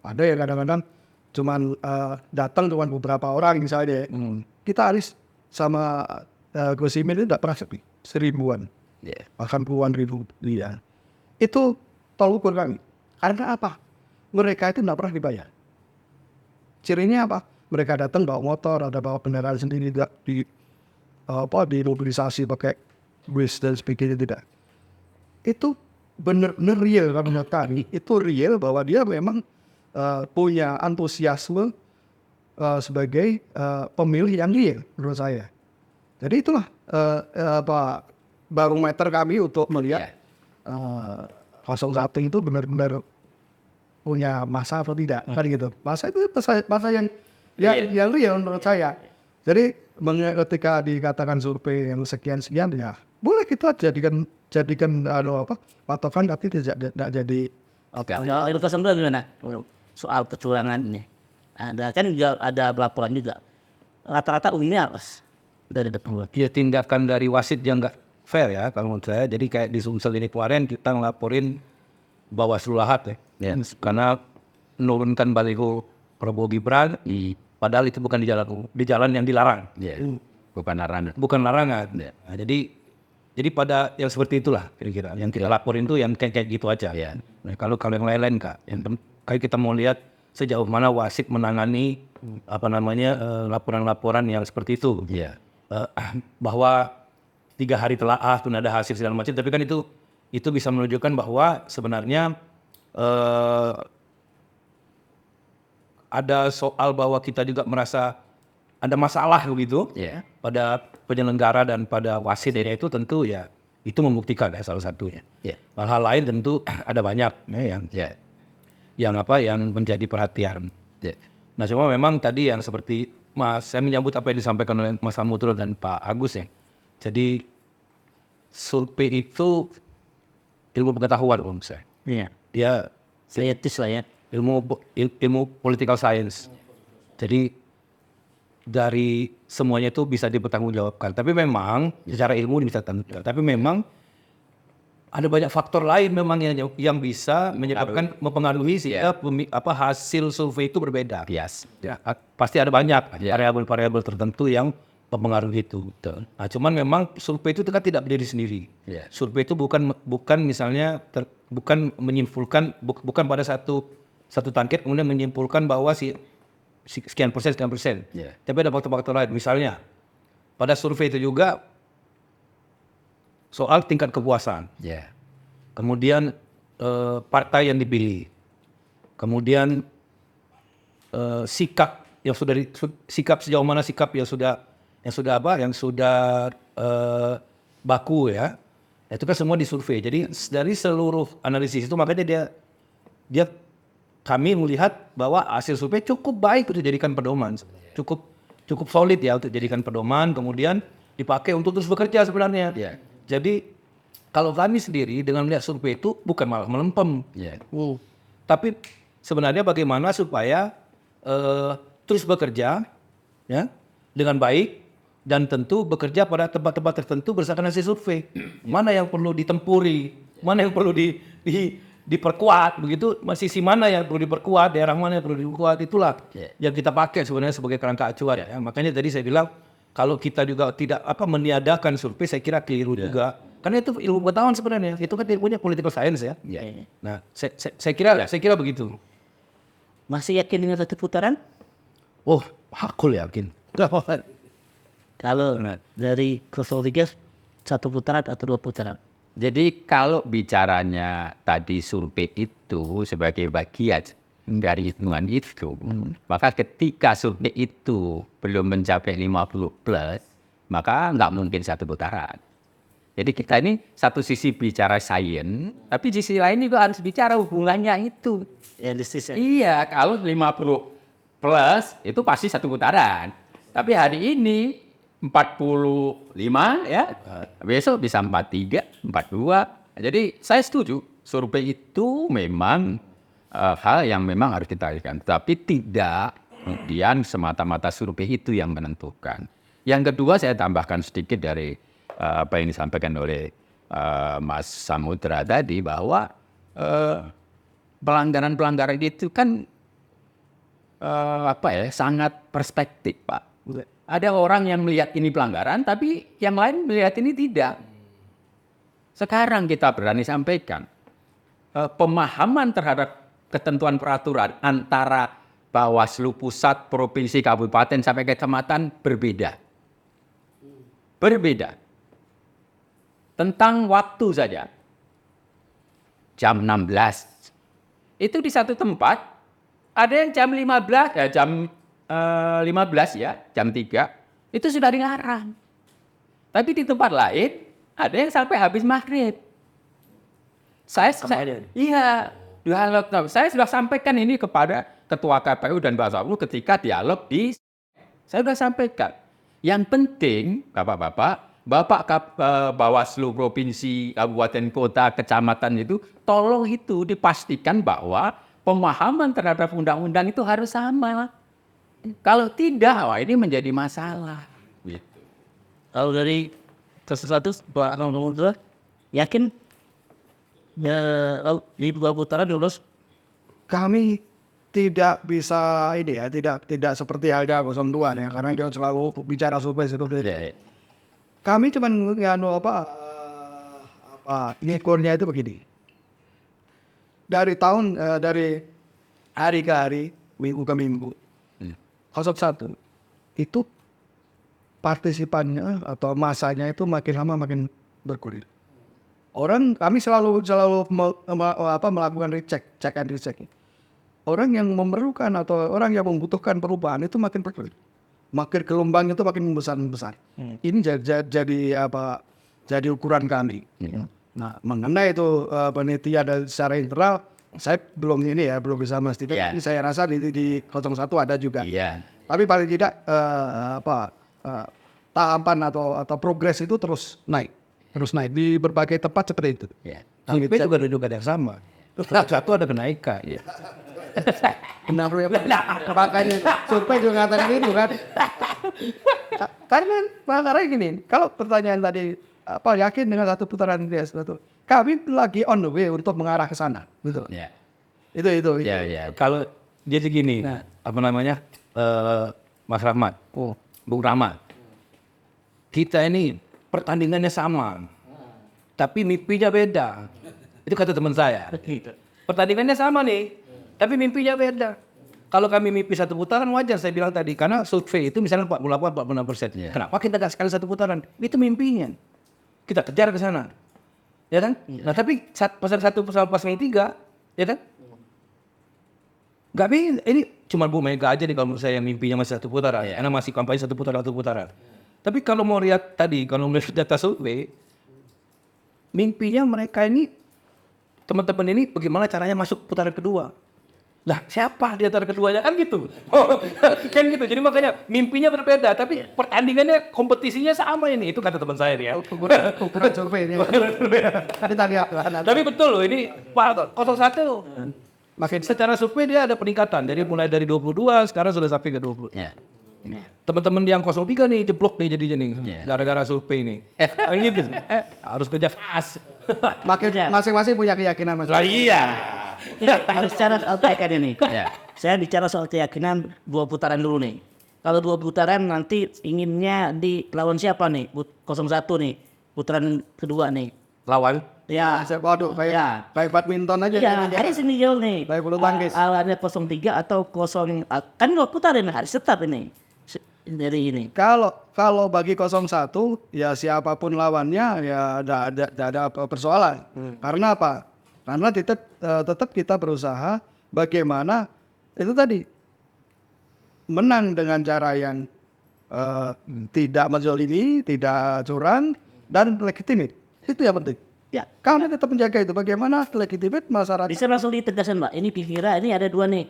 Ada yang kadang-kadang cuman datang cuma beberapa orang misalnya. Kita Anies sama Gus Imin itu tidak pernah sepi, seribuan, bahkan puluhan ribu dia. Itu tolak ukur kami. Karena apa? Mereka itu tidak pernah dibayar. Cirinya apa? Mereka datang bawa motor, ada bawa kendaraan sendiri, dimobilisasi pakai bus dan sebagainya tidak. Itu benar-benar real menurut kami. Itu real bahwa dia memang punya antusiasme sebagai pemilih yang real menurut saya. Jadi itulah barometer kami untuk melihat 01 itu benar-benar punya masa atau tidak kan gitu. Masa itu masa yang real menurut saya. Jadi ketika dikatakan survei yang sekian ya boleh kita jadikan patokan tapi tidak jadi. Oke. Kalau itu kesembuhan gimana? Soal kecurangan ini. Kan juga ada laporan juga. Rata-rata umumnya dari depan. Ya tindakan dari wasit yang nggak fair ya kalau menurut saya. Jadi kayak di Sumsel ini kemarin kita ngelaporin Bawaslu Lahat ya. Karena menurunkan baliho Prabowo Gibran, padahal itu bukan di jalan yang dilarang. Bukan larangan. Nah, jadi pada yang seperti itulah kira-kira yang kita laporin itu yang kayak gitu aja. Nah, kalau yang lain-lain Kak, yang kayak kita mau lihat sejauh mana wasit menangani laporan-laporan yang seperti itu. Bahwa 3 hari telaah pun ada hasil segala macam, tapi kan itu bisa menunjukkan bahwa sebenarnya ada soal bahwa kita juga merasa ada masalah begitu pada penyelenggara dan pada wasit daerah itu tentu ya itu membuktikan ya salah satunya. Hal-hal lain tentu ada banyak yang menjadi perhatian. Nah cuma memang tadi yang seperti saya menyambut apa yang disampaikan oleh Mas Samudro dan Pak Agus ya. Jadi survei itu ilmu pengetahuan om saya. Dia Etis lah ya. ilmu political science. Jadi dari semuanya itu bisa dipertanggungjawabkan. Tapi memang secara ilmu bisa dipertanggungjawabkan. Tapi memang ada banyak faktor lain memang yang bisa menyebabkan mempengaruhi hasil survei itu berbeda. Pasti ada banyak variabel-variabel tertentu yang mempengaruhi itu. Nah, cuman memang survei itu kan tidak berdiri sendiri. Survei itu bukan misalnya bukan menyimpulkan bukan pada satu target kemudian menyimpulkan bahwa sekian persen. Tapi ada faktor-faktor lain. Misalnya pada survei itu juga soal tingkat kepuasan. Kemudian partai yang dipilih. Kemudian sikap sejauh mana sikap yang sudah baku ya. Itu kan semua disurvei. Jadi dari seluruh analisis itu makanya kami melihat bahwa hasil survei cukup baik untuk dijadikan pedoman. Cukup solid ya untuk dijadikan pedoman, kemudian dipakai untuk terus bekerja sebenarnya. Jadi kalau kami sendiri dengan melihat survei itu bukan malah melempem. Tapi sebenarnya bagaimana supaya terus bekerja ya dengan baik dan tentu bekerja pada tempat-tempat tertentu berdasarkan hasil survei. Mana yang perlu ditempuri, mana yang perlu diperkuat, begitu sisi mana yang perlu diperkuat, daerah mana yang perlu diperkuat, itulah yang kita pakai sebenarnya sebagai kerangka acuan. Makanya tadi saya bilang kalau kita juga tidak meniadakan survei, saya kira keliru juga. Karena itu ilmu pengetahuan sebenarnya, itu kan ilmunya political science ya. Nah, saya kira begitu. Masih yakin dengan satu putaran? Oh, aku yakin. Kalau dari 03 satu putaran atau 2 putaran? Jadi kalau bicaranya tadi survei itu sebagai bagian dari hitungan itu, maka ketika survei itu belum mencapai 50 plus, maka nggak mungkin satu putaran. Jadi kita ini satu sisi bicara sains, tapi di sisi lain juga harus bicara hubungannya itu. Iya, kalau 50 plus itu pasti satu putaran. Tapi hari ini 45 ya, besok bisa 43, 42. Jadi saya setuju, survei itu memang hal yang memang harus kita lihat. Tapi tidak kemudian semata-mata survei itu yang menentukan. Yang kedua saya tambahkan sedikit dari apa yang disampaikan oleh Mas Samudra tadi, bahwa pelanggaran-pelanggaran itu kan sangat perspektif, Pak. Ada orang yang melihat ini pelanggaran, tapi yang lain melihat ini tidak. Sekarang kita berani sampaikan, pemahaman terhadap ketentuan peraturan antara Bawaslu pusat, provinsi, kabupaten sampai kecamatan berbeda. Berbeda. Tentang waktu saja. Jam 16. Itu di satu tempat, ada yang jam 15, jam 15 ya, jam 3, itu sudah dilarang. Tapi di tempat lain, ada yang sampai habis maghrib. Saya sudah sampaikan ini kepada Ketua KPU dan Bawaslu ketika dialog saya sudah sampaikan. Yang penting, Bapak-Bapak, Bawaslu Provinsi, Kabupaten, Kota, Kecamatan itu, tolong itu dipastikan bahwa pemahaman terhadap undang-undang itu harus sama. Kalau tidak, wah ini menjadi masalah. Gitu. Kalau dari sesuatu, Pak Nomor yakin ya di 2 putaran lulus? Kami tidak bisa ini ya, tidak seperti halnya 02 ya, karena dia selalu bicara survei seperti itu. Kami cuma ngukurnya itu begini. Dari hari ke hari, minggu ke minggu, 01 itu partisipannya atau masanya itu makin lama makin berkurang. Kami selalu melakukan check and recheck. Orang yang memerlukan atau orang yang membutuhkan perubahan itu makin berkurang. Makin gelombang itu makin membesar. Ini jadi ukuran kami. Nah, mengenai itu penelitian dan secara internal, saya belum bisa memastikan. Ini saya rasa di 01 ada juga. Tapi paling tidak tahapan atau progres itu terus naik di berbagai tempat seperti itu. Survei juga ada yang sama. Satu ada kenaikan. Kenapa ya? Makanya survei juga mengatakan itu kan. Karena gini, kalau pertanyaan tadi yakin dengan satu putaran dia satu, kami lagi on the way untuk mengarah ke sana, betul. Itu. Kalau jadi gini, Mas Rahmat, Bung Rahmat, kita ini pertandingannya sama, tapi mimpinya beda. Itu kata teman saya. Pertandingannya sama nih, tapi mimpinya beda. Kalau kami mimpi satu putaran wajar, saya bilang tadi, karena survei itu misalnya 48-46%. Kenapa kita nggak sekali satu putaran? Itu mimpinya. Kita kejar ke sana, ya kan? Nah tapi pasal 1 pasal 3, ya kan? Gak bisa, ini cuma Bu Mega aja nih kalau menurut saya yang mimpinya masih satu putaran. Karena masih kampanye satu putaran. Tapi kalau mau lihat tadi, kalau melihat data survei, mimpinya mereka ini, teman-teman ini bagaimana caranya masuk putaran kedua. Lah siapa di antara keduanya kan gitu. Kan gitu. Jadi makanya mimpinya berbeda, tapi pertandingannya, kompetisinya sama ini. Itu kata teman saya nih ya. Bukan survei ini. Tapi betul loh, ini Pak 01 makin secara survei dia ada peningkatan. Dari mulai dari 22 sekarang sudah sampai ke 20. Teman-teman yang 03 nih jeblok nih jadinya nih gara-gara survei ini. Gitu. Harus kerja keras. Masing-masing punya keyakinan masing-masing. Iya. Harus bicara soal keyakinan ini. Saya bicara soal keyakinan 2 putaran dulu nih. Kalau 2 putaran nanti inginnya di lawan siapa nih? 01 nih. Putaran kedua nih. Lawan Ya. Waduh, kayak badminton aja. Ya, harus ini jauh nih. Kayak bulu tangkis. Ada 03 atau 0, kan lo putarin harus tetap ini. Dari ini. Kalau bagi 01 ya siapapun lawannya ya ada persoalan. Karena apa? Karena tetap kita berusaha bagaimana itu tadi menang dengan cara yang tidak menzalimi, tidak curang dan legitimate. Itu yang penting. Ya. Kami tetap menjaga itu. Bagaimana legitimate masyarakat. Bisa langsung ditegaskan Mbak. Ini kira ini ada 2 nih.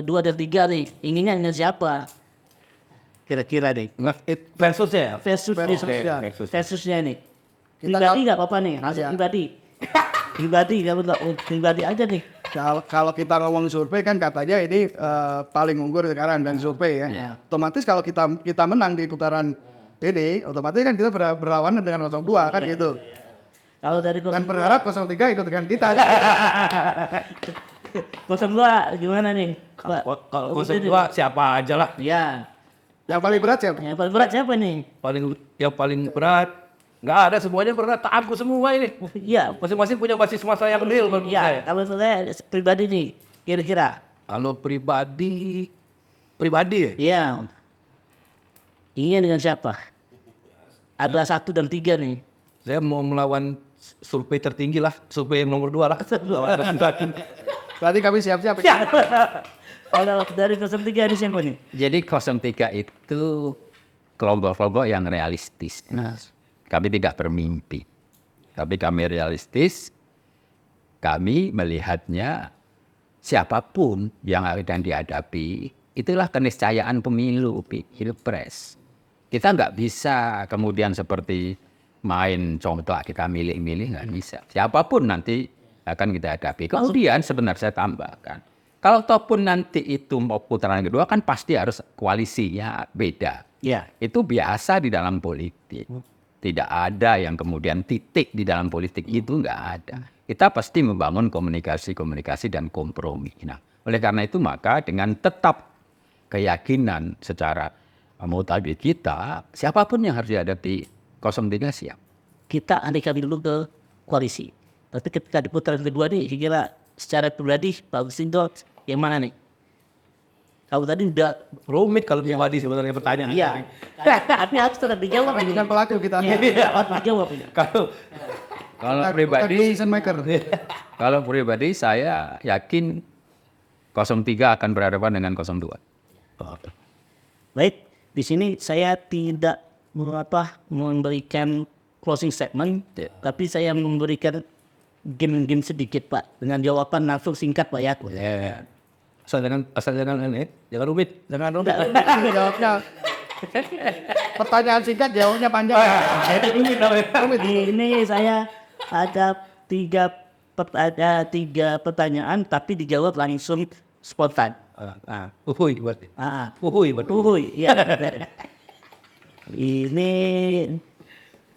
2 dan 3 nih. Inginnya dengan siapa? Kira-kira nih. Versusnya ya? Versusnya nih. Pribadi nggak apa-apa nih. Hasil pribadi. Pribadi aja nih. Kalau kita ngomong survei kan katanya ini paling unggul sekarang dan survei ya. Otomatis kalau kita menang di putaran ini, otomatis kan kita berlawanan dengan 02 kan gitu. Kalau dari Dan berharap 03 ikut dengan kita. 02 gimana nih? Kalau 02 siapa aja lah. Ya. Yang paling berat siapa? Yang paling berat siapa nih? Yang paling berat nggak ada, semuanya berat. Aku semua ini. Iya. Masing-masing punya basis masa yang real menurut saya. Iya. Kalau saya pribadi nih, kira-kira. Kalau pribadi ya? Iya. Ingin dengan siapa? Ada 1 dan 3 nih. Saya mau melawan survei tertinggi lah, survei yang nomor 2 lah. Berarti kami siap-siap. Kalau dari 03 ini siapa nih? Jadi 03 itu kelompok-kelompok yang realistis. Kami tidak bermimpi, tapi kami realistis. Kami melihatnya siapapun yang akan dihadapi, itulah keniscayaan pemilu, pilpres. Kita nggak bisa kemudian seperti main contoh kita milih-milih, nggak bisa. Siapapun nanti akan kita hadapi. Kemudian sebenarnya saya tambahkan, kalau ataupun nanti itu mau putaran kedua kan pasti harus koalisinya beda. Iya. Itu biasa di dalam politik. Tidak ada yang kemudian titik di dalam politik, itu nggak ada. Kita pasti membangun komunikasi dan kompromi. Nah, oleh karena itu maka dengan tetap keyakinan secara mutabik kita, siapapun yang harus dihadapi 03 siap. Kita andaikan dulu ke koalisi. Tapi ketika di putaran kedua nih, kira secara pribadi Pak Agustinto yang mana nih? Kalau tadi udah Rumit kalau pribadi sebenarnya pertanyaan. iya. Tapi harus tetap dijawab ini. Dengan pelaku kita. Iya, harus dijawab ini. Kalau pribadi, Decision maker. kalau pribadi saya yakin 03 akan berhadapan dengan 02. Baik, di sini saya tidak memberikan closing statement, tapi saya memberikan game-game sedikit Pak, dengan jawaban langsung singkat Pak ya. Asal jangan ini, jangan rumit. Jawabnya. Pertanyaan singkat, jawabnya panjang. Ini saya ada 3 pertanyaan, tapi dijawab langsung spontan. Uhuy berarti. Betul. Uhuy, ya. Ini,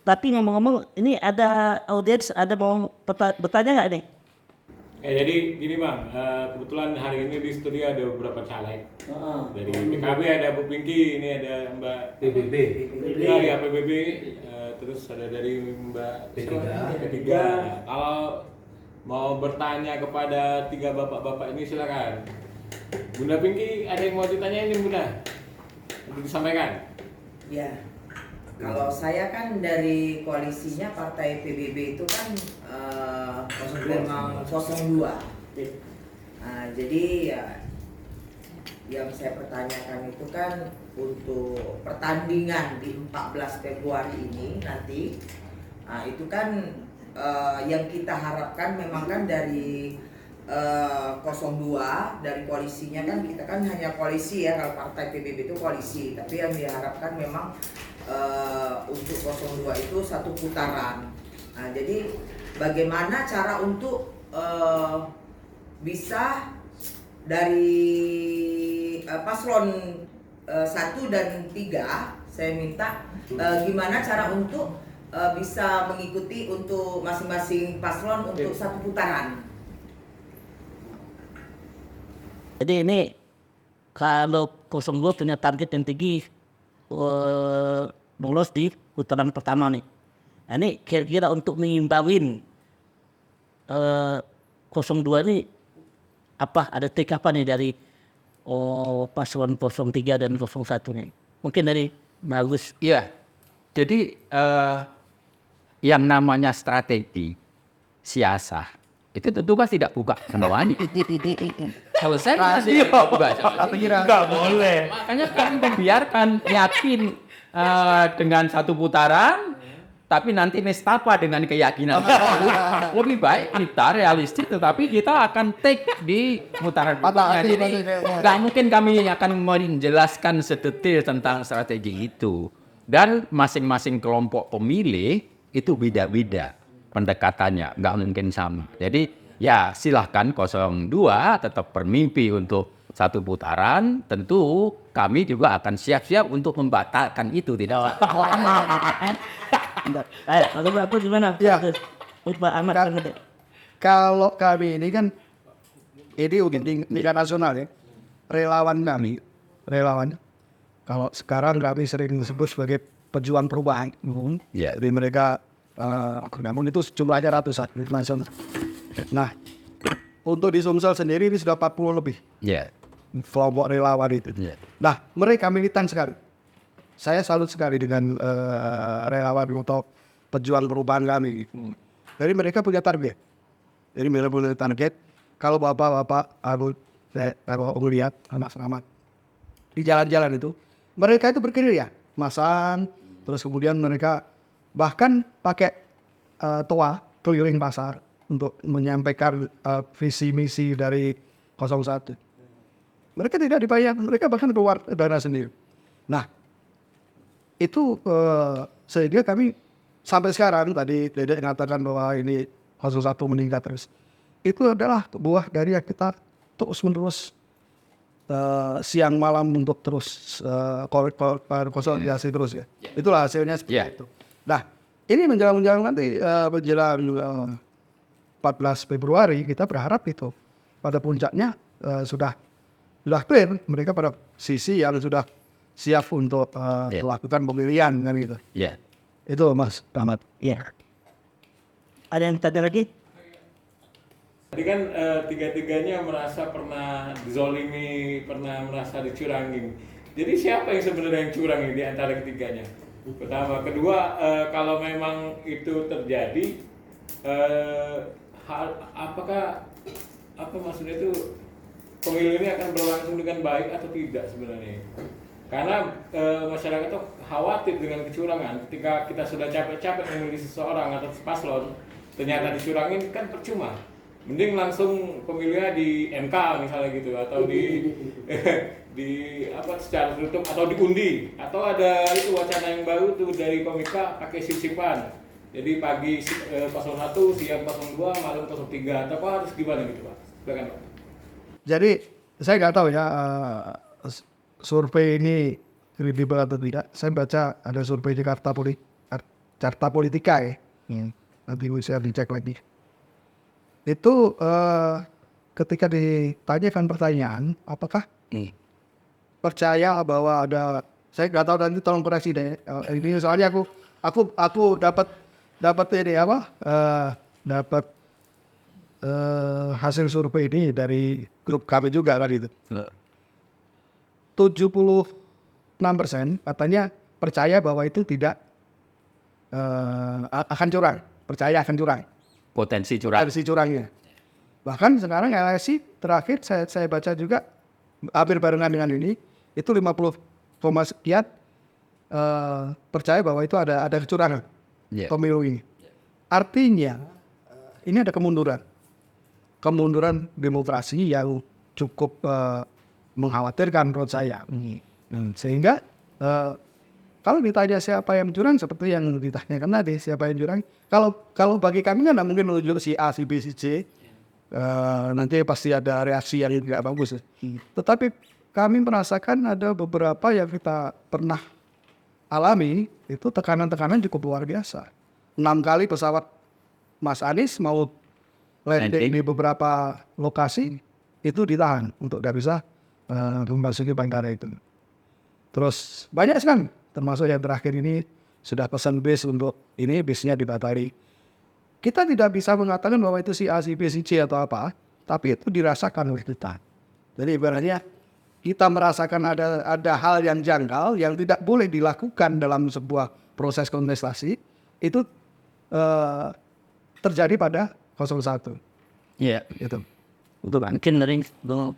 tapi ngomong-ngomong, ini ada audiens, ada mau bertanya nggak nih? Jadi gini Bang, kebetulan hari ini di studio ada beberapa caleg. Dari PKB ada Bu Pinky, ini ada Mbak PBB. Ya, PBB, terus ada dari Mbak P3. Nah, kalau mau bertanya kepada 3 bapak-bapak ini silakan. Bunda Pinky, ada yang mau ditanyain Bunda? Untuk disampaikan. Ya, kalau saya kan dari koalisinya partai PBB itu kan memang 02. Nah, jadi ya yang saya pertanyakan itu kan untuk pertandingan di 14 Februari ini nanti, nah, itu kan yang kita harapkan memang kan dari 02 dari koalisinya kan kita kan hanya koalisi ya, kalau partai PBB itu koalisi, tapi yang diharapkan memang untuk 02 itu 1 putaran. Nah, jadi bagaimana cara untuk bisa dari paslon 1 dan 3 saya minta gimana cara untuk bisa mengikuti untuk masing-masing paslon untuk 1 putaran. Jadi ini kalau 02 punya target yang tinggi lolos di putaran pertama nih. Nah, ini kira-kira untuk mengimbangin 02 ini apa ada trik apa nih dari paslon 03 dan 01 nih? Mungkin dari Bagus. Iya. Jadi yang namanya strategi siasah itu tentu kan tidak buka semuanya. Kalau saya tidak buka. Nggak boleh. Makanya kami membiarkan yakin dengan satu putaran, tapi nanti nestapa dengan keyakinan. Lebih baik kita realistis, tetapi kita akan take di putaran berikutnya. Jadi, nggak mungkin kami akan menjelaskan sedetail tentang strategi itu. Dan masing-masing kelompok pemilih itu beda-beda pendekatannya, nggak mungkin sama. Jadi ya silahkan 02 tetap bermimpi untuk satu putaran, tentu kami juga akan siap-siap untuk membatalkan itu, tidak. Lalu Bagus gimana? Ya. Pak Ahmad. Kalau kami ini kan ini tingkat nasional ya, relawan kami, relawan. Kalau sekarang kami sering disebut sebagai pejuang perubahan. Ya. Jadi mereka, namun itu jumlahnya ratusan di nasional. Nah, untuk di Sumsel sendiri ini sudah 40 lebih Ya. kelompok relawan itu. Ya. Nah, mereka militan sekali. Saya salut sekali dengan relawan atau pejuang perubahan kami. Jadi mereka punya target. Jadi mereka punya target. Kalau bapak-bapak, aku lihat anak-anak di jalan-jalan itu, mereka itu bergerilya, masang, terus kemudian mereka bahkan pakai toa keliling pasar untuk menyampaikan visi misi dari 01. Mereka tidak dibayar, mereka bahkan keluar dana sendiri. Nah, itu sehingga kami sampai sekarang tadi Dede mengatakan bahwa ini 01 meningkat terus. Itu adalah buah dari yang kita terus-menerus siang malam untuk terus konsolidasi terus ya. Itulah hasilnya seperti itu. Nah, ini menjelang nanti menjelang 14 Februari kita berharap itu pada puncaknya sudah clear mereka pada sisi yang sudah siap untuk melakukan pemilihan kan gitu. Ya. Itu Mas Ahmad. Iya. Ada yang tanya lagi? Tadi kan tiga-tiganya merasa pernah dizolimi, pernah merasa dicurangin. Jadi siapa yang sebenarnya yang curang di antara ketiganya? Pertama, kedua, kalau memang itu terjadi, apakah apa maksudnya itu pemilu ini akan berlangsung dengan baik atau tidak sebenarnya? Karena masyarakat tuh khawatir dengan kecurangan. Ketika kita sudah capek-capek memilih seseorang atau paslon, ternyata dicurangin kan percuma. Mending langsung pemilihannya di MK misalnya gitu, atau di apa secara tertutup atau diundi, atau ada itu wacana yang baru tuh dari Komika pakai sip-sipan. Jadi pagi 01, siang 02, malam 03, atau apa harus gimana gitu Pak? Silakan Pak. Jadi saya nggak tahu ya survei ini kredibel atau tidak. Saya baca ada survei di Carta Politika ya. Nanti saya dicek lagi. Itu ketika ditanyakan pertanyaan, apakah percaya bahwa ada, saya nggak tahu nanti tolong koreksi deh. Ini soalnya aku dapat ini apa? Dapat hasil survei ini dari grup kami juga kan itu. 76% katanya percaya bahwa itu tidak akan curang, percaya akan curang. Potensi curang. Potensi curangnya. Bahkan sekarang LSI terakhir saya baca juga hampir barengan dengan ini, itu 50, sekian percaya bahwa itu ada kecurangan pemilu ini. Artinya ini ada kemunduran demokrasi yang cukup mengkhawatirkan menurut saya. Sehingga kalau ditanya siapa yang curang, seperti yang ditanyakan tadi, siapa yang curang, kalau bagi kami kan mungkin menunjuk si A, si B, si C, nanti pasti ada reaksi yang tidak bagus. Tetapi kami merasakan ada beberapa yang kita pernah alami, itu tekanan-tekanan cukup luar biasa. 6 kali pesawat Mas Anies mau landing di beberapa lokasi, itu ditahan untuk tidak bisa memasuki bandara itu. Terus banyak sekali, termasuk yang terakhir ini sudah pesan bis untuk ini, bisnya dibatasi. kita tidak bisa mengatakan bahwa itu si A, si B, si C atau apa, tapi itu dirasakan oleh kita. Jadi ibaratnya kita merasakan ada hal yang janggal yang tidak boleh dilakukan dalam sebuah proses kontestasi, itu terjadi pada 01. Iya, Gitu. untuk mungkin dari Bung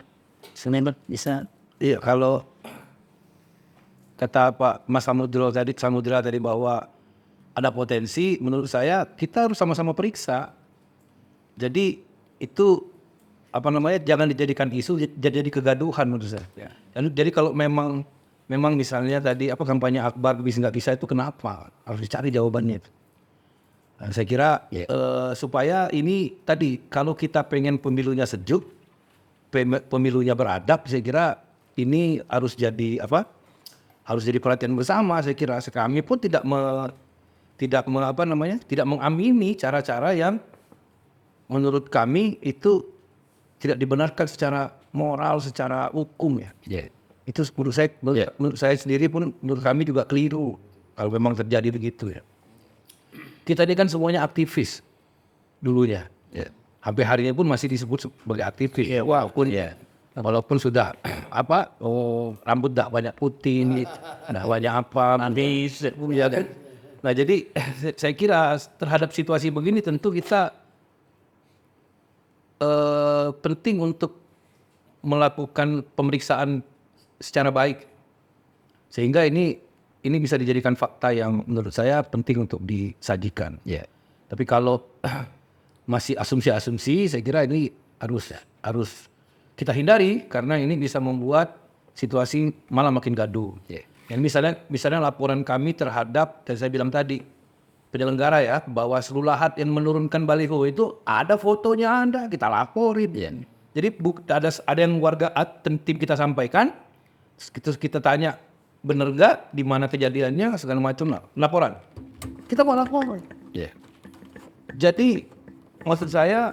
Seniman bisa. Iya, kalau kata Pak Mas Samudra tadi bahwa ada potensi, menurut saya kita harus sama-sama periksa. Jadi itu jangan dijadikan isu, jadi kegaduhan menurut saya. Ya. Jadi kalau memang misalnya tadi kampanye akbar nggak bisa itu kenapa? Harus dicari jawabannya. Nah, saya kira supaya ini tadi kalau kita pengen pemilunya sejuk, pemilunya beradab, saya kira ini harus jadi perhatian bersama. Saya kira kami pun tidak mengamini cara-cara yang menurut kami itu tidak dibenarkan secara moral, secara hukum ya. Yeah. Itu menurut saya sendiri pun menurut kami juga keliru kalau memang terjadi begitu ya. Kita ini kan semuanya aktivis dulunya. Yeah. Sampai hari ini pun masih disebut sebagai aktivis. Yeah. Walaupun sudah rambut dah banyak putih, dah banyak nanti ya kan. Nah jadi saya kira terhadap situasi begini tentu kita penting untuk melakukan pemeriksaan secara baik sehingga ini bisa dijadikan fakta yang menurut saya penting untuk disajikan. Yeah. Tapi kalau masih asumsi-asumsi, saya kira ini harus kita hindari karena ini bisa membuat situasi malah makin gaduh. Yeah. Yang misalnya laporan kami terhadap, saya bilang tadi, penyelenggara ya, bahwa seluruh lahat yang menurunkan baliho itu ada fotonya, kita laporin. Yeah. Jadi ada yang warga tim kita sampaikan, terus kita tanya benar nggak, di mana kejadiannya, segala macam laporan. Kita mau laporan. Yeah. Jadi maksud saya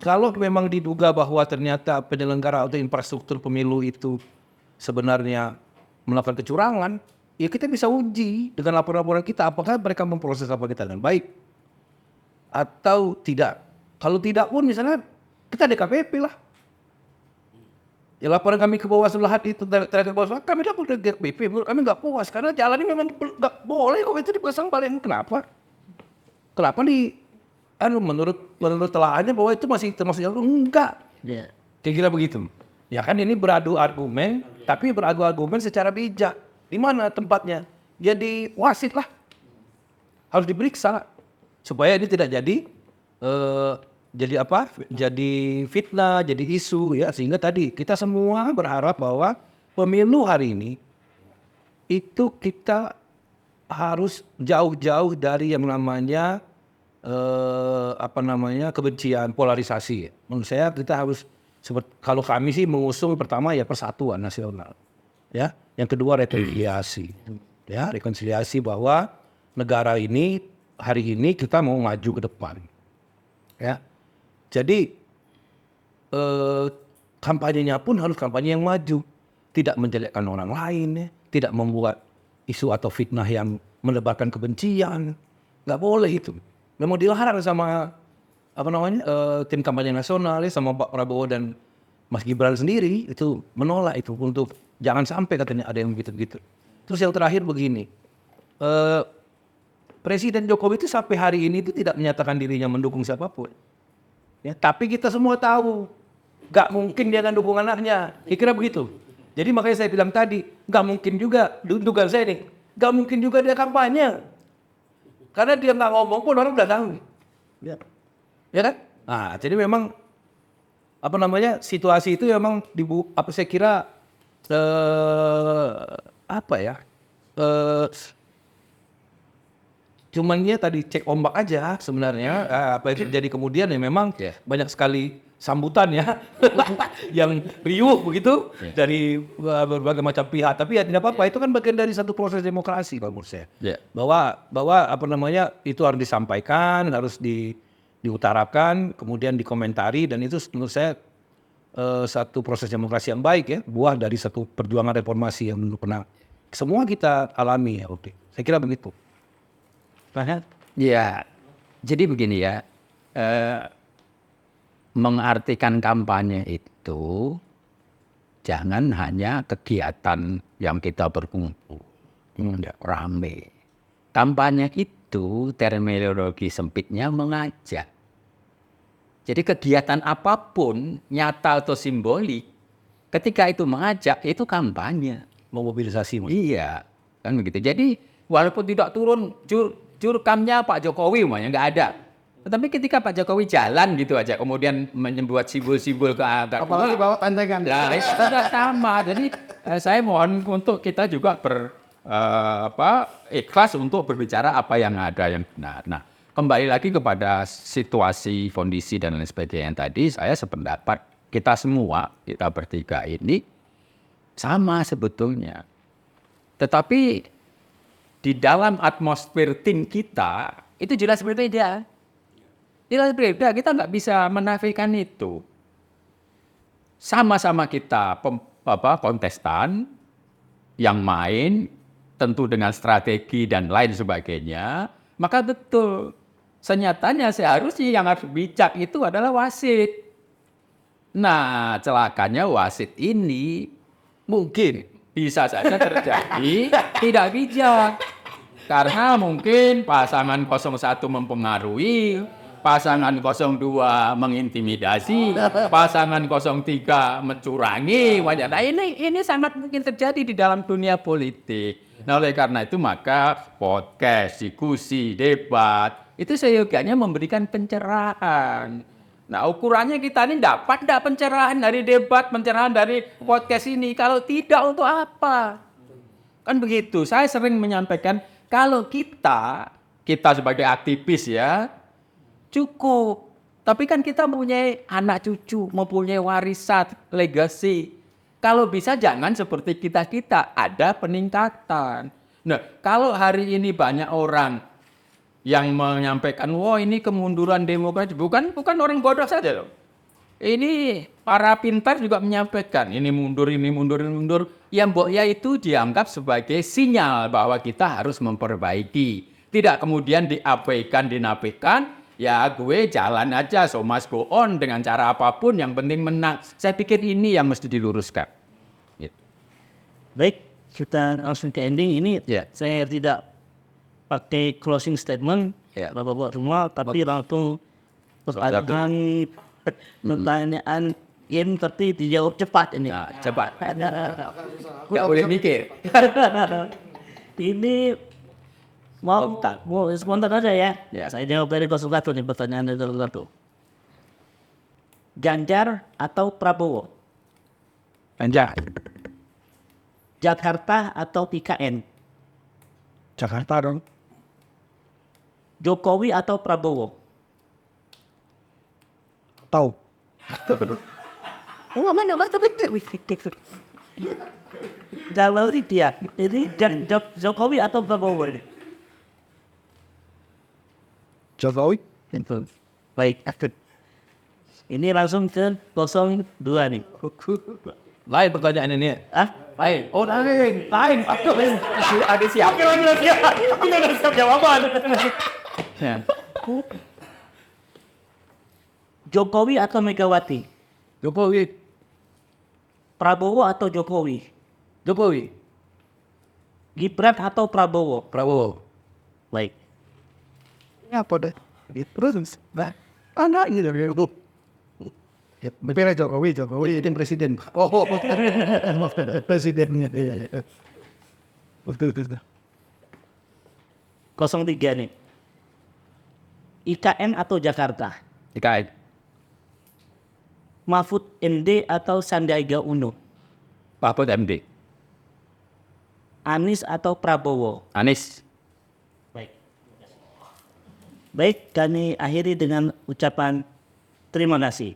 kalau memang diduga bahwa ternyata penyelenggara atau infrastruktur pemilu itu sebenarnya melakukan kecurangan, ya kita bisa uji dengan laporan-laporan kita apakah mereka memproses apa kita dengan baik atau tidak. Kalau tidak pun misalnya kita DKPP lah. Ya laporan kami ke Bawaslu Lahat itu terhadap Bawaslu, kami lapor ke DKPP, menurut kami nggak puas karena jalan ini memang nggak boleh kok itu dipasang balik. Kenapa menurut telaahnya bahwa itu masih termasuk jalur? Enggak. Ya. Kira-kira begitu. Ya kan ini beradu argumen, tapi beradu argumen secara bijak. Di mana tempatnya? Ya di wasit lah. Harus diperiksa supaya ini tidak jadi jadi fitnah, jadi isu ya, sehingga tadi kita semua berharap bahwa pemilu hari ini itu kita harus jauh-jauh dari yang namanya kebencian, polarisasi. Menurut saya kita harus kalau kami sih mengusung pertama ya persatuan nasional. Ya, yang kedua rekonsiliasi. Ya, rekonsiliasi bahwa negara ini hari ini kita mau maju ke depan. Ya. Jadi kampanyenya pun harus kampanye yang maju, tidak menjelekkan orang lain, ya. Tidak membuat isu atau fitnah yang menebarkan kebencian. Nggak boleh itu. Memang dilarang sama tim kampanye nasional ya, sama Pak Prabowo dan Mas Gibran sendiri itu menolak itu untuk jangan sampai katanya ada yang begitu-begitu. Terus yang terakhir begini, Presiden Jokowi itu sampai hari ini itu tidak menyatakan dirinya mendukung siapapun. Ya, tapi kita semua tahu, nggak mungkin dia akan dukung anaknya. Kira-kira begitu. Jadi makanya saya bilang tadi, nggak mungkin juga, dugaan saya nih, nggak mungkin juga dia kampanye. Karena dia nggak ngomong pun orang udah tahu. Ya kan? Nah, jadi memang situasi itu memang saya kira cuman dia tadi cek ombak aja sebenarnya. Jadi kemudian ya memang banyak sekali sambutan ya yang riuh begitu dari berbagai macam pihak. Tapi ya tidak apa-apa, itu kan bagian dari satu proses demokrasi Pak menurut saya. Bahwa itu harus disampaikan, harus diutarakan, kemudian dikomentari, dan itu menurut saya satu proses demokrasi yang baik ya, buah dari satu perjuangan reformasi yang dulu pernah semua kita alami ya. Oke, saya kira begitu. Ya, Jadi begini ya, mengartikan kampanye itu jangan hanya kegiatan yang kita berkumpul, rame. Kampanye itu terminologi sempitnya mengajak. Jadi kegiatan apapun, nyata atau simbolik, ketika itu mengajak, itu kampanye. Memobilisasi. Mas. Iya, kan begitu. Jadi walaupun tidak turun jurkamnya Pak Jokowi, nggak ada. Tetapi ketika Pak Jokowi jalan gitu aja, kemudian membuat simbol-simbol ke atas. Apalagi bawa tentengan. Nah, itu sudah sama. Jadi saya mohon untuk kita juga ikhlas untuk berbicara apa yang ada yang benar. Nah, kembali lagi kepada situasi, kondisi dan lain sebagainya yang tadi, saya sependapat kita semua, kita bertiga ini sama sebetulnya. Tetapi di dalam atmosfer tim kita itu jelas berbeda. Jelas berbeda, kita nggak bisa menafikan itu. Sama-sama kita kontestan yang main, tentu dengan strategi dan lain sebagainya, maka betul. Senyatanya seharusnya yang harus bijak itu adalah wasit. Nah, celakanya wasit ini mungkin bisa saja terjadi tidak bijak. Karena mungkin pasangan 01 mempengaruhi, pasangan 02 mengintimidasi, pasangan 03 mencurangi. Nah, ini sangat mungkin terjadi di dalam dunia politik. Nah, oleh karena itu maka podcast, diskusi, debat itu seyogianya memberikan pencerahan. Nah, ukurannya kita ini dapat enggak pencerahan dari debat, pencerahan dari podcast ini? Kalau tidak, untuk apa? Kan begitu. Saya sering menyampaikan, kalau kita sebagai aktivis ya, cukup. Tapi kan kita mempunyai anak cucu, mempunyai warisan, legacy. Kalau bisa jangan seperti kita-kita, ada peningkatan. Nah, kalau hari ini banyak orang yang menyampaikan, wah ini kemunduran demokrasi. Bukan orang bodoh saja loh. Ini para pintar juga menyampaikan, ini mundur. Yang mboknya itu dianggap sebagai sinyal bahwa kita harus memperbaiki. Tidak kemudian diabaikan, dinafikan, ya gue jalan aja, so must go on dengan cara apapun, yang penting menang. Saya pikir ini yang mesti diluruskan. Gitu. Baik, kita langsung ke ending ini. Ya. Saya tidak pakai closing statement, Ya. Bapak-bapak semua, tapi langsung pertanyaan yang tapi dijawab cepat ini. Nah, cepat. Nggak boleh mikir. Ini mau spontan aja ya. Ya. Saya jawab dari 01 nih, pertanyaan dari 01. Ganjar atau Prabowo? Ganjar. Jakarta atau IKN? Jakarta dong. Jokowi atau Prabowo? Tahu. Kalau dia, jadi Jokowi atau Prabowo ini? Jokowi. Baik, ini langsung ke 02 nih. Lain pertanyaan ini. Ah, Lain. oh lain. Ada siap. Kita udah siap jawaban. Ya. Jokowi atau Megawati? Jokowi. Prabowo atau Jokowi? Jokowi. Gibran atau Prabowo? Prabowo. Baik. Ini apa deh? Terus, nah, anaknya dari itu. Ya, pilih Jokowi itu presiden. Oh, presidennya. Iya. Betul. 03 nih. IKN atau Jakarta? IKN. Mahfud MD atau Sandiaga Uno? Mahfud MD. Anies atau Prabowo? Anies. Baik, kami akhiri dengan ucapan terima kasih.